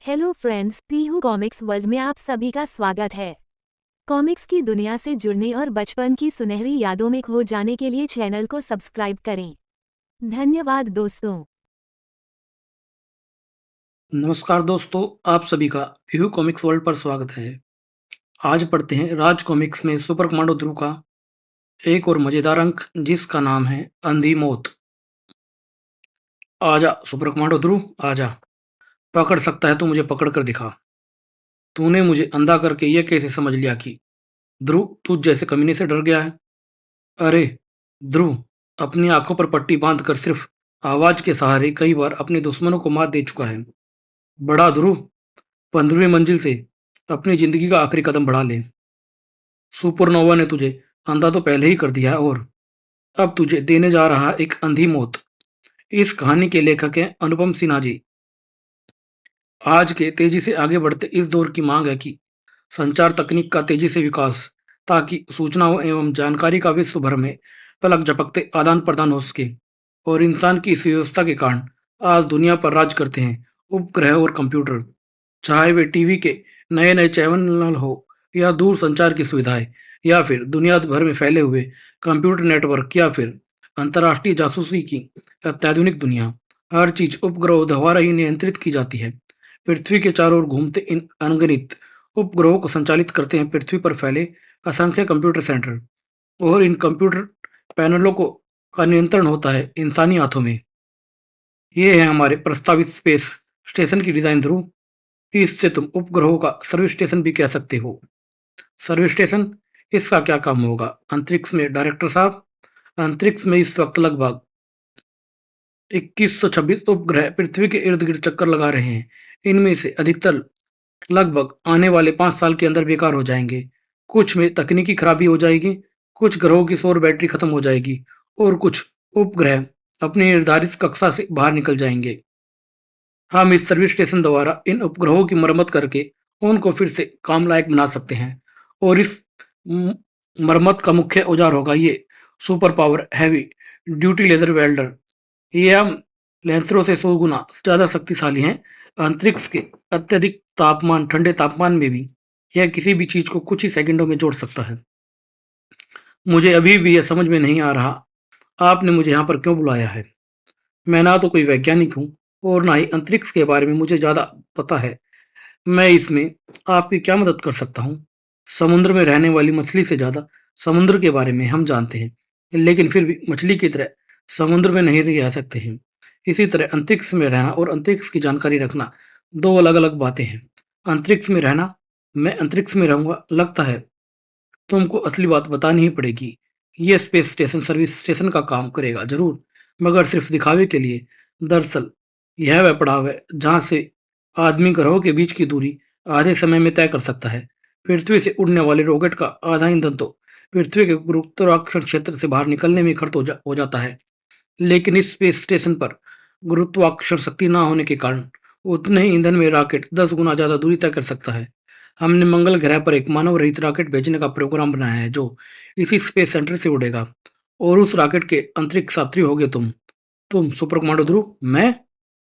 Hello friends, Pihu comics world में आप सभी का स्वागत है। कॉमिक्स की दुनिया से जुड़ने और बचपन की सुनहरी यादों में खो जाने के लिए चैनल को सब्सक्राइब करें। धन्यवाद दोस्तों। नमस्कार दोस्तों, आप सभी का पीहू कॉमिक्स वर्ल्ड पर स्वागत है। आज पढ़ते हैं राज कॉमिक्स में सुपर कमांडो ध्रुव का एक और मजेदार अंक जिसका नाम है अंधी मौत। आजा सुपर कमांडो ध्रुव, आजा। पकड़ सकता है तो मुझे पकड़ कर दिखा। तूने मुझे अंधा करके ये कैसे समझ लिया कि ध्रुव तुझ जैसे कमीने से डर गया है? अरे ध्रुव अपनी आंखों पर पट्टी बांधकर सिर्फ आवाज के सहारे कई बार अपने दुश्मनों को मात दे चुका है। बड़ा ध्रुव, 15वीं मंजिल से अपनी जिंदगी का आखिरी कदम बढ़ा ले। सुपरनोवा ने तुझे अंधा तो पहले ही कर दिया है और अब तुझे देने जा रहा है एक अंधी मौत। इस कहानी के लेखक हैं अनुपम सिन्हा जी। आज के तेजी से आगे बढ़ते इस दौर की मांग है कि संचार तकनीक का तेजी से विकास, ताकि सूचनाओं एवं जानकारी का विश्व भर में पलक झपकते आदान प्रदान हो सके। और इंसान की इस व्यवस्था के कारण आज दुनिया पर राज करते हैं उपग्रह और कंप्यूटर। चाहे वे टीवी के नए नए चैनल हो, या दूर संचार की सुविधाएं, या फिर दुनिया भर में फैले हुए कंप्यूटर नेटवर्क, या फिर अंतर्राष्ट्रीय जासूसी की अत्याधुनिक दुनिया, हर चीज उपग्रहों द्वारा ही नियंत्रित की जाती है। पृथ्वी के चारों ओर घूमते इन अनगिनत उपग्रहों को संचालित करते हैं पृथ्वी पर फैले असंख्य कंप्यूटर सेंटर। और इन कंप्यूटर पैनलों को का नियंत्रण होता है इंसानी हाथों में। ये है हमारे प्रस्तावित स्पेस स्टेशन की डिजाइन ध्रुव। इससे तुम उपग्रहों का सर्विस स्टेशन भी कह सकते हो। सर्विस स्टेशन, इसका क्या काम होगा अंतरिक्ष में डायरेक्टर साहब? अंतरिक्ष में इस वक्त लगभग 2126 उपग्रह पृथ्वी के इर्द गिर्द चक्कर लगा रहे हैं। इनमें से अधिकतर लगभग आने वाले 5 साल के अंदर बेकार हो जाएंगे। कुछ में तकनीकी खराबी हो जाएगी, कुछ ग्रहों की सौर बैटरी खत्म हो जाएगी, और कुछ उपग्रह अपनी निर्धारित कक्षा से बाहर निकल जाएंगे। हम इस सर्विस स्टेशन द्वारा इन उपग्रहों की मरम्मत करके उनको फिर से काम लायक बना सकते हैं। और इस म- मरम्मत का मुख्य औजार होगा ये super power heavy duty laser welder. ये हम लेंसरों से 100 गुना ज्यादा शक्तिशाली हैं। अंतरिक्ष के अत्यधिक तापमान, ठंडे तापमान में भी यह किसी भी चीज को कुछ ही सेकंडों में जोड़ सकता है। मुझे अभी भी यह समझ में नहीं आ रहा आपने मुझे यहाँ पर क्यों बुलाया है। मैं ना तो कोई वैज्ञानिक हूँ, और ना ही अंतरिक्ष के बारे में मुझे ज्यादा पता है। मैं इसमें आपकी क्या मदद कर सकता हूँ? समुद्र में रहने वाली मछली से ज्यादा समुद्र के बारे में हम जानते हैं, लेकिन फिर भी मछली की तरह समुद्र में नहीं रह सकते हैं। इसी तरह अंतरिक्ष में रहना और अंतरिक्ष की जानकारी रखना दो अलग अलग बातें हैं। अंतरिक्ष में रहना, मैं अंतरिक्ष में रहूंगा लगता है तुमको असली बात बतानी ही पड़ेगी। ये स्पेस स्टेशन सर्विस स्टेशन का काम करेगा जरूर, मगर सिर्फ दिखावे के लिए। दरअसल यह वह पड़ाव है जहां से आदमी ग्रहों के बीच की दूरी आधे समय में तय कर सकता है। पृथ्वी से उड़ने वाले रॉकेट का आधा ईंधन तो पृथ्वी के गुरुत्वाकर्षण क्षेत्र से बाहर निकलने में खर्च हो जाता है। लेकिन इस स्पेस स्टेशन पर गुरुत्वाकर्षण शक्ति ना होने के कारण उतने ही ईंधन में रॉकेट 10 गुना ज्यादा दूरी तय कर सकता है। हमने मंगल ग्रह पर एक मानव रहित रॉकेट भेजने का प्रोग्राम बनाया है जो इसी स्पेस सेंटर से उड़ेगा। और उस रॉकेट के अंतरिक्ष यात्री होगे तुम सुपर कमांडो ध्रुव। मैं?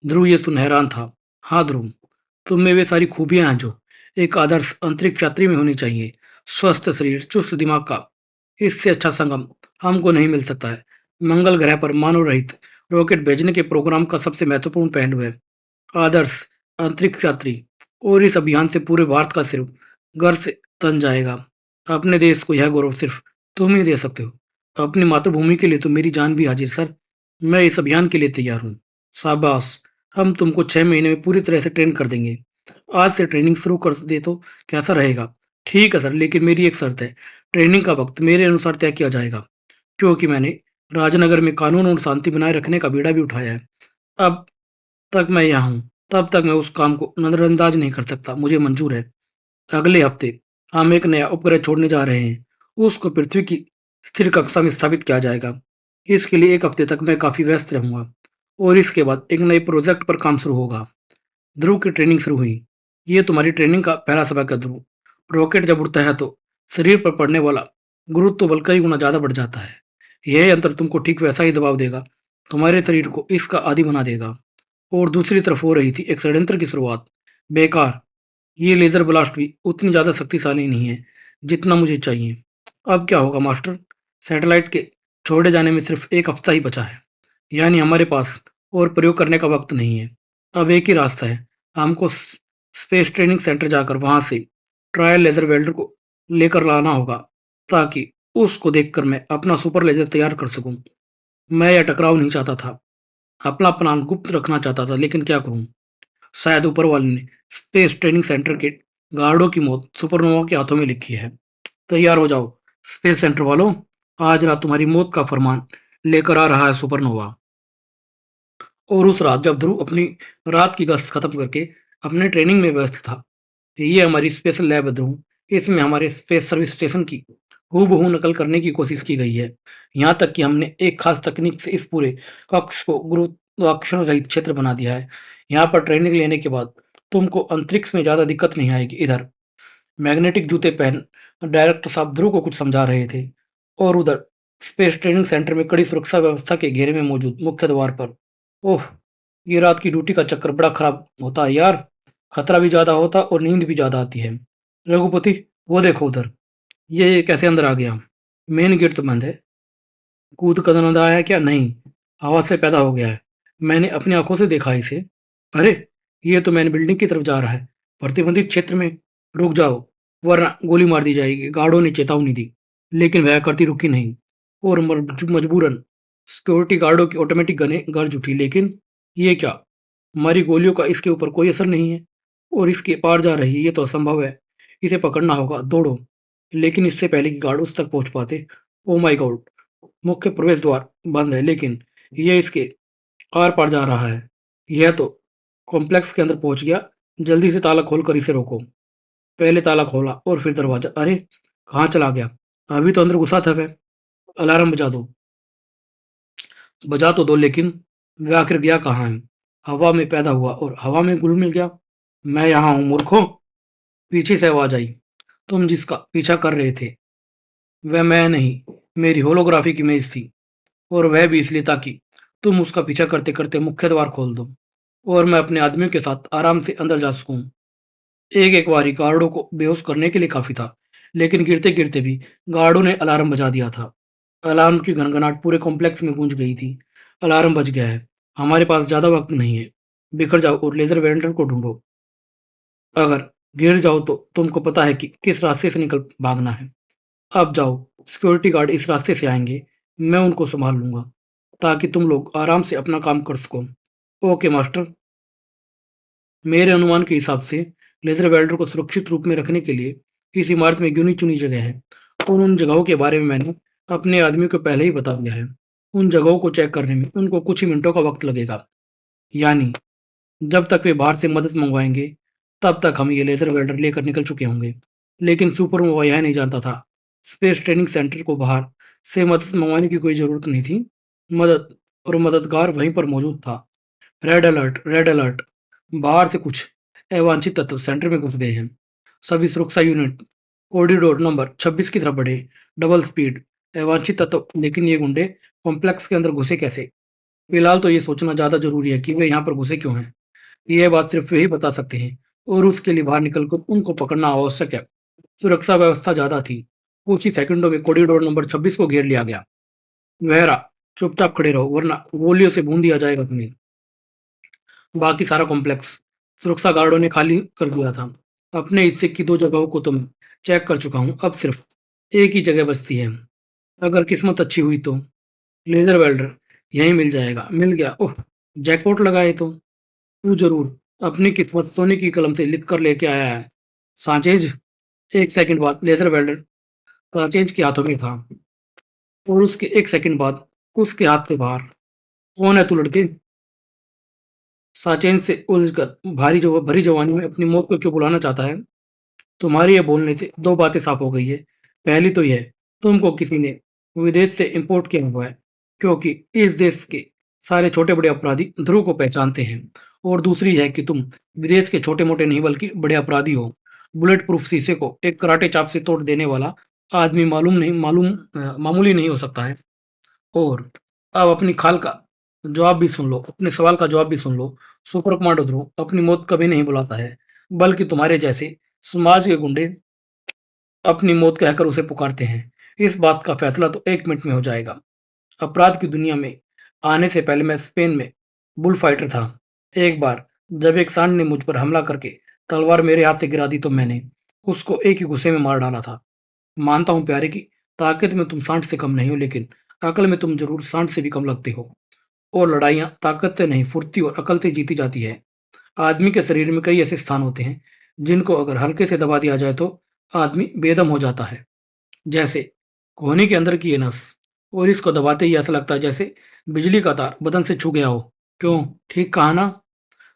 ध्रुव ये सुन हैरान था। हाँ ध्रुव, तुम में वे सारी खूबियां हैं जो एक आदर्श अंतरिक्ष यात्री में होनी चाहिए। स्वस्थ शरीर, चुस्त दिमाग का इससे अच्छा संगम हमको नहीं मिल सकता है। मंगल ग्रह पर मानव रहित रॉकेट भेजने के प्रोग्राम का सबसे महत्वपूर्ण पहलू है आदर्श अंतरिक्ष यात्री। और इस अभियान से पूरे भारत का सिर्फ गर्व से तन जाएगा। अपने देश को यह गौरव सिर्फ तुम ही दे सकते हो। अपनी मातृभूमि के लिए तो मेरी जान भी हाजिर सर। मैं इस अभियान के लिए तैयार हूँ। शाबाश, हम तुमको 6 महीने में पूरी तरह से ट्रेन कर देंगे। आज से ट्रेनिंग शुरू कर दे तो कैसा रहेगा? ठीक है सर, लेकिन मेरी एक शर्त है। ट्रेनिंग का वक्त मेरे अनुसार तय किया जाएगा, क्योंकि मैंने राजनगर में कानून और शांति बनाए रखने का बीड़ा भी उठाया है। अब तक मैं यहाँ हूँ, तब तक मैं उस काम को नजरअंदाज नहीं कर सकता। मुझे मंजूर है। अगले हफ्ते हम एक नया उपग्रह छोड़ने जा रहे हैं। उसको पृथ्वी की स्थिर कक्षा में स्थापित किया जाएगा। इसके लिए एक हफ्ते तक मैं काफी व्यस्त रहूंगा, और इसके बाद एक नए प्रोजेक्ट पर काम शुरू होगा। ध्रुव की ट्रेनिंग शुरू हुई। ये तुम्हारी ट्रेनिंग का पहला सबक है ध्रुव। रॉकेट जब उड़ता है तो शरीर पर पड़ने वाला गुरुत्व बल कई गुना ज्यादा बढ़ जाता है। यह यंत्र तुमको ठीक वैसा ही दबाव देगा, तुम्हारे शरीर को इसका आदी बना देगा। और दूसरी तरफ हो रही थी एक षड्यंत्र की शुरुआत। बेकार। ये लेज़र ब्लास्ट भी उतनी ज़्यादा शक्तिशाली नहीं है, जितना मुझे चाहिए। अब क्या होगा मास्टर? सैटेलाइट के छोड़े जाने में सिर्फ़ 1 हफ़्ता ही बचा है। यानी हमारे पास और प्रयोग करने का वक़्त नहीं है। अब एक ही रास्ता है, हमको स्पेस ट्रेनिंग सेंटर जाकर वहाँ से ट्रायल लेज़र वेल्डर को लेकर लाना होगा, ताकि उसको देखकर मैं अपना सुपर लेज़र तैयार कर सकूँ। मैं यह टकराव नहीं चाहता था, अपना प्लान गुप्त रखना चाहता था, लेकिन क्या करूँ? शायद ऊपर वाले ने स्पेस ट्रेनिंग सेंटर के गार्डों की मौत सुपरनोवा के हाथों में लिखी है। तैयार हो जाओ स्पेस सेंटर वालों, आज रात तुम्हारी मौत का फरमान लेकर आ रहा है सुपरनोवा। और उस रात जब ध्रुव अपनी रात की गश्त खत्म करके अपने ट्रेनिंग में व्यस्त था, ये हमारी स्पेशल लैब है ध्रुव। इसमें हमारे स्पेस सर्विस स्टेशन की हूबहू नकल करने की कोशिश की गई है। यहाँ तक कि हमने एक खास तकनीक से इस पूरे कक्ष को गुरुत्वाकर्षण रहित क्षेत्र बना दिया है। यहाँ पर ट्रेनिंग लेने के बाद तुमको अंतरिक्ष में ज्यादा दिक्कत नहीं आएगी। इधर मैग्नेटिक जूते पहन डायरेक्टर साहब ध्रुव को कुछ समझा रहे थे, और उधर स्पेस ट्रेनिंग सेंटर में कड़ी सुरक्षा व्यवस्था के घेरे में मौजूद मुख्य द्वार पर, ओह! ये रात की ड्यूटी का चक्कर बड़ा खराब होता है यार। खतरा भी ज़्यादा होता और नींद भी ज़्यादा आती है। रघुपति, वो देखो उधर, ये कैसे अंदर आ गया? मेन गेट तो बंद है। कूद कर अंदर आया क्या? नहीं, हवा से पैदा हो गया है। मैंने अपनी आँखों से देखा है इसे। अरे! ये तो मेन बिल्डिंग की तरफ जा रहा है। प्रतिबंधित क्षेत्र में रुक जाओ, वरना गोली मार दी जाएगी। गार्डों ने चेतावनी दी, लेकिन वह करती रुकी नहीं, और मजबूरन सिक्योरिटी गार्डों की ऑटोमेटिक गनें गरज उठी। लेकिन ये क्या? हमारी गोलियों का इसके ऊपर कोई असर नहीं है, और इसके पार जा रही है। ये तो असंभव है। इसे पकड़ना होगा, दौड़ो। लेकिन इससे पहले कि गार्ड उस तक पहुंच पाते, ओ माय गॉड! मुख्य प्रवेश द्वार बंद है, लेकिन ये इसके आर पार जा रहा है। यह तो कॉम्प्लेक्स के अंदर पहुंच गया। जल्दी से ताला खोलकर इसे रोको। पहले ताला खोला और फिर दरवाजा। अरे, कहाँ चला गया? अभी तो अंदर घुसा था वह। अलार्म बजा दो। बजा तो दो, लेकिन वह आखिर गया कहाँ है? हवा में पैदा हुआ और हवा में घुल मिल गया। मैं यहाँ हूँ मूर्खों। पीछे से आवाज आई। तुम जिसका पीछा कर रहे थे, वह मैं नहीं, मेरी होलोग्राफिक इमेज थी। और वह भी इसलिए ताकि तुम उसका पीछा करते करते मुख्य द्वार खोल दो, और मैं अपने आदमियों के साथ आराम से अंदर जा सकूं। एक एक बारी गार्डों को बेहोश करने के लिए काफी था, लेकिन गिरते गिरते भी गार्डों ने अलार्म बजा दिया था। अलार्म की घनघनाट पूरे कॉम्प्लेक्स में गूंज गई थी। अलार्म बज गया है। हमारे पास ज्यादा वक्त नहीं है। बिखर जाओ और लेजर वेंडर को ढूंढो। अगर गिर जाओ तो तुमको पता है कि किस रास्ते से निकल भागना है। अब जाओ, सिक्योरिटी गार्ड इस रास्ते से आएंगे। मैं उनको संभाल लूंगा, ताकि तुम लोग आराम से अपना काम कर सको। Okay master. मेरे अनुमान के हिसाब से लेजर वेल्डर को सुरक्षित रूप में रखने के लिए इस इमारत में गिनी चुनी जगह है, और उन जगहों के बारे में मैंने अपने आदमियों को पहले ही बता दिया है। उन जगहों को चेक करने में उनको कुछ ही मिनटों का वक्त लगेगा। यानी जब तक वे बाहर से मदद मंगवाएंगे, तब तक हम ये लेजर वेल्डर लेकर निकल चुके होंगे। लेकिन सुपर नोवा यह नहीं जानता था, स्पेस ट्रेनिंग सेंटर को बाहर से मदद मंगवाने की कोई जरूरत नहीं थी। मदद और मददगार वहीं पर मौजूद था। Red alert, red alert! बाहर से कुछ अवांछित तत्व सेंटर में घुस गए हैं। सभी सुरक्षा यूनिट कॉरिडोर नंबर 26 की तरफ बढ़े। Double speed. अवांछित तत्व, लेकिन ये गुंडे कॉम्प्लेक्स के अंदर घुसे कैसे? फिलहाल तो ये सोचना ज्यादा जरूरी है कि वे यहाँ पर घुसे क्यों हैं। ये बात सिर्फ वही बता सकते हैं, और उसके लिए बाहर निकलकर उनको पकड़ना आवश्यक है। सुरक्षा व्यवस्था ज्यादा थी। कुछ ही सेकंडों में कॉरिडोर नंबर 26 को घेर लिया गया। वहरा, चुपचाप खड़े रहो, वरना गोलियों से बूंद दिया जाएगा तुम्हें। बाकी सारा कॉम्प्लेक्स सुरक्षा गार्डों ने खाली कर दिया था। अपने हिस्से की 2 जगहों को तो मैं चेक कर चुका हूँ। अब सिर्फ एक ही जगह बचती है। अगर किस्मत अच्छी हुई तो लेजर वेल्डर यहीं मिल जाएगा। मिल गया। ओह! जैकपॉट लगा है तो। तू जरूर अपनी किस्मत सोने की कलम से लिख कर लेके आया है, सांचेज। एक सेकंड बाद लेजर वेल्डर सांचेज के हाथों में था, और उसके एक सेकंड बाद उसके हाथ से बाहर। कौन है तू लड़के? सांचेज से उलझकर भरी जवानी में अपनी मौत को क्यों बुलाना चाहता है? तुम्हारी ये बोलने से 2 बातें साफ हो गई है। पहली तो यह, तुमको किसी ने विदेश से इंपोर्ट किया हुआ है, क्योंकि इस देश के सारे छोटे-बड़े अपराधी ध्रुव को पहचानते हैं। और दूसरी है कि तुम विदेश के छोटे-मोटे नहीं बल्कि बड़े अपराधी हो। बुलेट प्रूफ शीशे को एक कराटे चॉप से तोड़ देने वाला आदमी मामूली नहीं हो सकता है। और अब अपनी खाल का जवाब भी सुन लो, अपने सवाल का जवाब भी सुन लो। सुपर कमांडो ध्रुव अपनी मौत कभी नहीं बुलाता है। बल्कि तुम्हारे जैसे समाज के गुंडे अपनी मौत कहकर उसे पुकारते हैं। इस बात का फैसला तो 1 मिनट में हो जाएगा। अपराध की दुनिया में आने से पहले मैं स्पेन में बुल फाइटर था। एक बार जब एक सांड ने मुझ पर हमला करके तलवार मेरे हाथ से गिरा दी तो मैंने उसको एक ही गुस्से में मार डाला था। मानता हूँ प्यारे कि ताकत में तुम सांड से कम नहीं हो, लेकिन अकल में तुम जरूर सांड से भी कम लगते हो। और लड़ाइयाँ ताकत से नहीं, फुर्ती और अकल से जीती जाती है। आदमी के शरीर में कई ऐसे स्थान होते हैं जिनको अगर हल्के से दबा दिया जाए तो आदमी बेदम हो जाता है। जैसे कोहनी के अंदर की ये नस, और इसको दबाते ही ऐसा लगता है जैसे बिजली का तार बदन से छू गया हो। क्यों, ठीक कहा ना?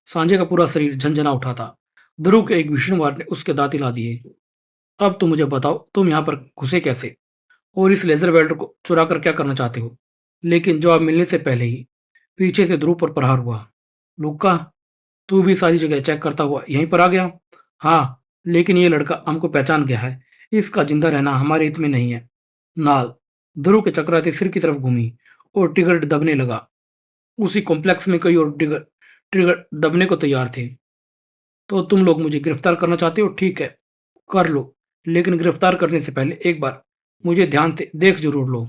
सांझे का पूरा शरीर झंझना उठा था। ध्रुव के एक भीषण वार ने उसके दांत हिला दिए। अब तुम मुझे बताओ, तुम यहाँ पर घुसे कैसे और इस लेजर वेल्डर को चुरा कर क्या करना चाहते हो? लेकिन जवाब मिलने से पहले ही पीछे से ध्रुव पर प्रहार हुआ। लुक्का, तू भी सारी जगह चेक करता हुआ यहीं पर आ गया? हाँ, लेकिन ये लड़का हमको पहचान गया है। इसका जिंदा रहना हमारे हित में नहीं है। नाल ध्रुव के चक्राते सिर की तरफ घूमी और ट्रिगर दबने लगा। उसी कॉम्प्लेक्स में कई और ट्रिगर ट्रिगर दबने को तैयार थे। तो तुम लोग मुझे गिरफ्तार करना चाहते हो? ठीक है, कर लो। लेकिन गिरफ्तार करने से पहले एक बार मुझे ध्यान से देख जरूर लो,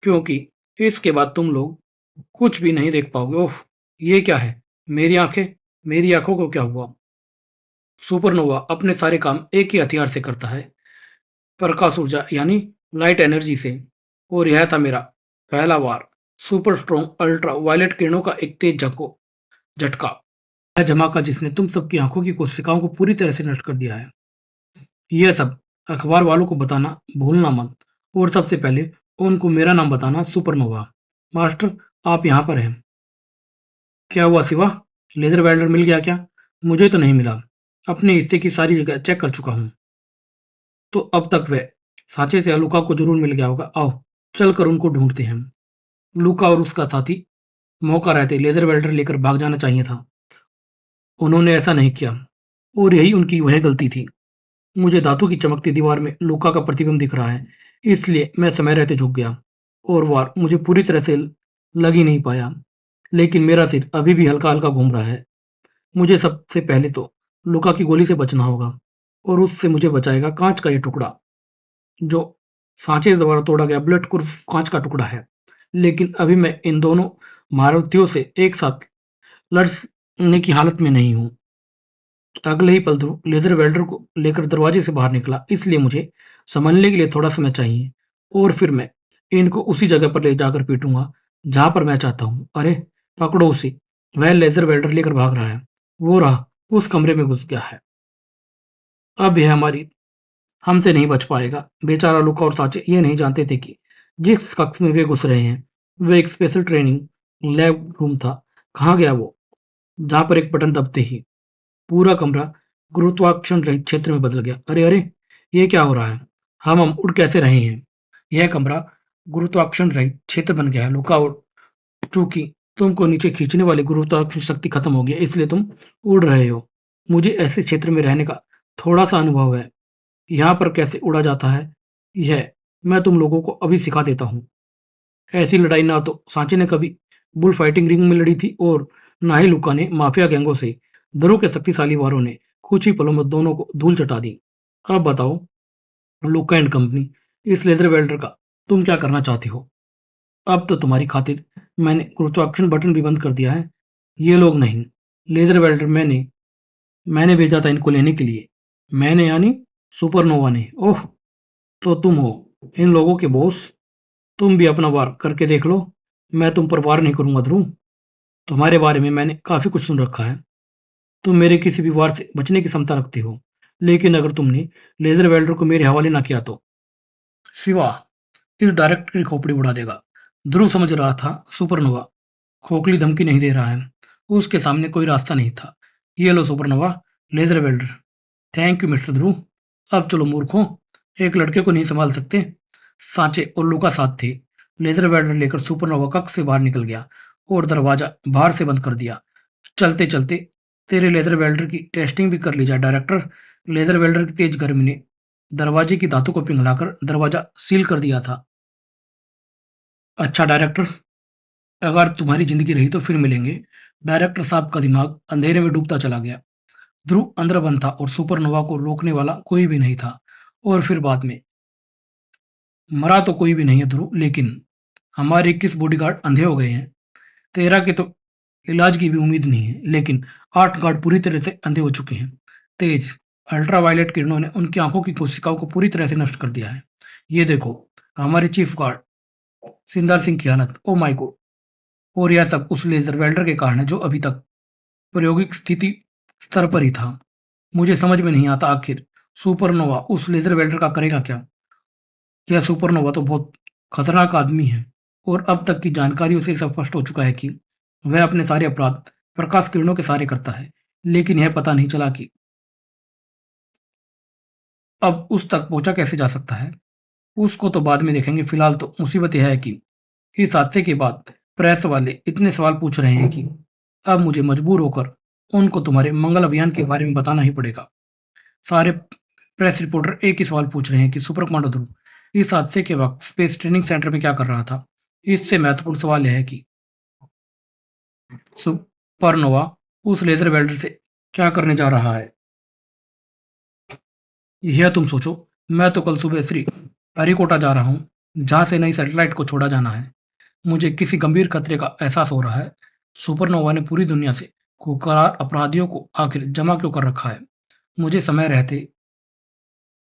क्योंकि इसके बाद तुम लोग कुछ भी नहीं देख पाओगे। ओह, ये क्या है? मेरी आंखें, मेरी आंखों को क्या हुआ? सुपरनोवा अपने सारे काम एक ही हथियार से करता है, प्रकाश ऊर्जा यानी लाइट एनर्जी से। और यह था मेरा पहला वार, सुपर स्ट्रॉन्ग अल्ट्रा वायलेट किरणों का एक तेज झटका। यह धमाका जिसने तुम सबकी आंखों की कोशिकाओं को पूरी तरह से नष्ट कर दिया है। यह सब अखबार वालों को बताना भूलना मत, और सबसे पहले उनको मेरा नाम बताना, सुपरनोवा। मास्टर, आप यहाँ पर हैं। क्या हुआ शिवा? लेजर वेल्डर मिल गया क्या? मुझे तो नहीं मिला। अपने हिस्से की सारी जगह चेक कर चुका हूँ। तो अब तक वह सांचे से लुका को जरूर मिल गया होगा। आओ चलकर उनको ढूंढते हैं। लुका और उसका साथी मौका रहते लेजर वेल्डर लेकर भाग जाना चाहिए था। उन्होंने ऐसा नहीं किया, और यही उनकी वह गलती थी। मुझे धातु की चमकती दीवार में लुका का प्रतिबिंब दिख रहा है, इसलिए मैं समय रहते झुक गया और वार मुझे पूरी तरह से लग ही नहीं पाया। लेकिन मेरा सिर अभी भी हल्का हल्का घूम रहा है। मुझे सबसे पहले तो लुका की गोली से बचना होगा, और उससे मुझे बचाएगा कांच का ये टुकड़ा जो सांचे द्वारा तोड़ा गया बुलेट प्रूफ कांच का टुकड़ा है। लेकिन अभी मैं इन दोनों महारथियों से एक साथ लड़ने की हालत में नहीं हूँ। अगले ही पल ध्रुव लेजर वेल्डर को लेकर दरवाजे से बाहर निकला, इसलिए मुझे संभलने के लिए थोड़ा समय चाहिए, और फिर मैं इनको उसी जगह पर ले जाकर पीटूंगा जहां पर मैं चाहता हूँ। अरे, पकड़ो उसे! वह लेजर वेल्डर लेकर भाग रहा है। वो रहा, उस कमरे में घुस गया है। अब यह हमारी हमसे नहीं बच पाएगा। बेचारा लुका और साचे ये नहीं जानते थे कि जिस कक्ष में वे घुस रहे हैं वह एक स्पेशल ट्रेनिंग लैब रूम था। कहाँ गया वो, जहां पर एक बटन दबते ही पूरा कमरा गुरुत्वाकर्षण रहित क्षेत्र में बदल गया। अरे अरे, ये क्या हो रहा है? हम उड़ कैसे रहे हैं? यह कमरा गुरुत्वाकर्षण रहित क्षेत्र बन गया है लुका, और चूंकि तुमको नीचे खींचने वाली गुरुत्वाकर्षण शक्ति खत्म हो गई है, इसलिए तुम उड़ रहे हो। मुझे ऐसे क्षेत्र में रहने का थोड़ा सा अनुभव है। यहाँ पर कैसे उड़ा जाता है यह मैं तुम लोगों को अभी सिखा देता हूँ। ऐसी लड़ाई ना तो सांचे ने कभी बुल फाइटिंग रिंग में लड़ी थी, और ना ही लुका ने माफिया गैंगों से। ध्रुव के शक्तिशाली वारों ने कुछ ही पलों में दोनों को धूल चटा दी। अब बताओ लुका एंड कंपनी, इस लेजर वेल्डर का तुम क्या करना चाहते हो? अब तो तुम्हारी खातिर मैंने गुरुत्वाकर्षण बटन भी बंद कर दिया है। ये लोग नहीं, लेजर वेल्डर मैंने मैंने भेजा था इनको लेने के लिए। मैंने यानी सुपरनोवा ने। ओह, तो तुम हो इन लोगों के बॉस। तुम भी अपना वार करके देख लो। मैं तुम पर वार नहीं करूंगा ध्रुव। तुम्हारे बारे में मैंने काफी कुछ सुन रखा है। तुम मेरे किसी भी वार से बचने की क्षमता रखते हो, लेकिन अगर तुमने लेजर वेल्डर को मेरे हवाले ना किया तो शिवा इस डायरेक्टर की खोपड़ी उड़ा देगा। ध्रुव समझ रहा था सुपरनोवा खोखली धमकी नहीं दे रहा है। उसके सामने कोई रास्ता नहीं था। ये लो supernova, laser welder. Thank you mister Dhruv. अब चलो मूर्खों, एक लड़के को नहीं संभाल सकते? सांचे और लुका साथ थे। लेजर वेल्डर लेकर सुपरनोवा कक्ष से बाहर निकल गया और दरवाजा बाहर से बंद कर दिया। चलते चलते तेरे लेजर वेल्डर की टेस्टिंग भी कर ली जाए डायरेक्टर। लेजर वेल्डर की तेज गर्मी ने दरवाजे की धातु को पिघलाकर दरवाजा सील कर दिया था। अच्छा डायरेक्टर, अगर तुम्हारी जिंदगी रही तो फिर मिलेंगे। डायरेक्टर साहब का दिमाग अंधेरे में डूबता चला गया। ध्रुव अंदर बंद था और सुपरनोवा को रोकने वाला कोई भी नहीं था। और फिर बाद में मरा तो कोई भी नहीं है ध्रुव, लेकिन हमारे 21 बॉडीगार्ड अंधे हो गए हैं। 13 के तो इलाज की भी उम्मीद नहीं है, लेकिन 8 गार्ड पूरी तरह से अंधे हो चुके हैं। तेज अल्ट्रावायलेट किरणों ने उनकी आंखों की कोशिकाओं को पूरी तरह से नष्ट कर दिया है। ये देखो, हमारे चीफ गार्ड सिंदार सिंह की हालत, ओ माय गॉड। और यह सब उस लेजर वेल्डर के कारण है जो अभी तक प्रायोगिक स्थिति स्तर पर ही था। मुझे समझ में नहीं आता आखिर सुपरनोवा उस लेजर वेल्डर का करेगा क्या। यह सुपरनोवा तो बहुत खतरनाक आदमी है, और अब तक की जानकारियों से स्पष्ट हो चुका है कि वह अपने सारे अपराध प्रकाश किरणों के सहारे करता है। लेकिन यह पता नहीं चला कि अब उस तक पहुंचा कैसे जा सकता है। उसको तो बाद में देखेंगे, फिलहाल तो मुसीबत यह है कि इस हादसे के बाद प्रेस वाले इतने सवाल पूछ रहे हैं कि अब मुझे मजबूर होकर उनको तुम्हारे मंगल अभियान के बारे में बताना ही पड़ेगा। सारे प्रेस रिपोर्टर एक ही सवाल पूछ रहे हैं कि सुपर कमांडो ध्रुव इस हादसे के वक्त स्पेस ट्रेनिंग सेंटर में क्या कर रहा था। इससे महत्वपूर्ण सवाल यह है कि सुपरनोवा उस लेजर वेल्डर से क्या करने जा रहा है। यह तुम सोचो, मैं तो कल सुबह श्री हरिकोटा जा रहा हूँ, जहाँ से नई सैटेलाइट को छोड़ा जाना है। मुझे किसी गंभीर खतरे का एहसास हो रहा है। सुपरनोवा ने पूरी दुनिया से खुखार अपराधियों को आखिर जमा क्यों कर रखा है। मुझे समय रहते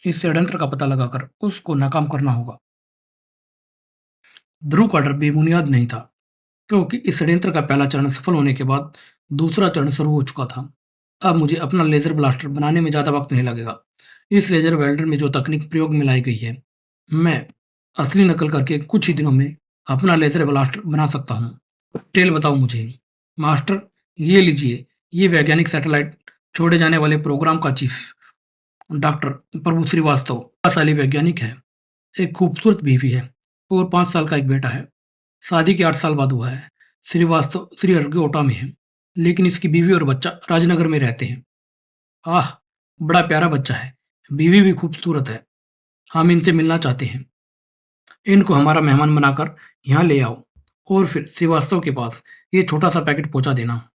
इस षड्यंत्र का पता लगाकर उसको नाकाम करना होगा। ध्रुव का डर बेबुनियाद नहीं था, क्योंकि इस षड्यंत्र का पहला चरण सफल होने के बाद दूसरा चरण शुरू हो चुका था। अब मुझे अपना लेजर ब्लास्टर बनाने में ज्यादा वक्त नहीं लगेगा। इस लेजर वेल्डर में जो तकनीक प्रयोग में लाई गई है, मैं असली नकल करके कुछ ही दिनों में अपना लेजर ब्लास्टर बना सकता हूँ। डिटेल बताओ मुझे। मास्टर, ये लीजिए, ये वैज्ञानिक सैटेलाइट छोड़े जाने वाले प्रोग्राम का चीफ डॉक्टर प्रभु श्रीवास्तव प्रतिभाशाली वैज्ञानिक है, एक खूबसूरत बीवी है और 5 साल का एक बेटा है। शादी के 8 साल बाद हुआ है। श्रीवास्तव श्रीहरिकोटा में है, लेकिन इसकी बीवी और बच्चा राजनगर में रहते हैं। आह, बड़ा प्यारा बच्चा है, बीवी भी खूबसूरत है। हम इनसे मिलना चाहते हैं। इनको हमारा मेहमान बनाकर यहाँ ले आओ और फिर श्रीवास्तव के पास ये छोटा सा पैकेट पहुंचा देना।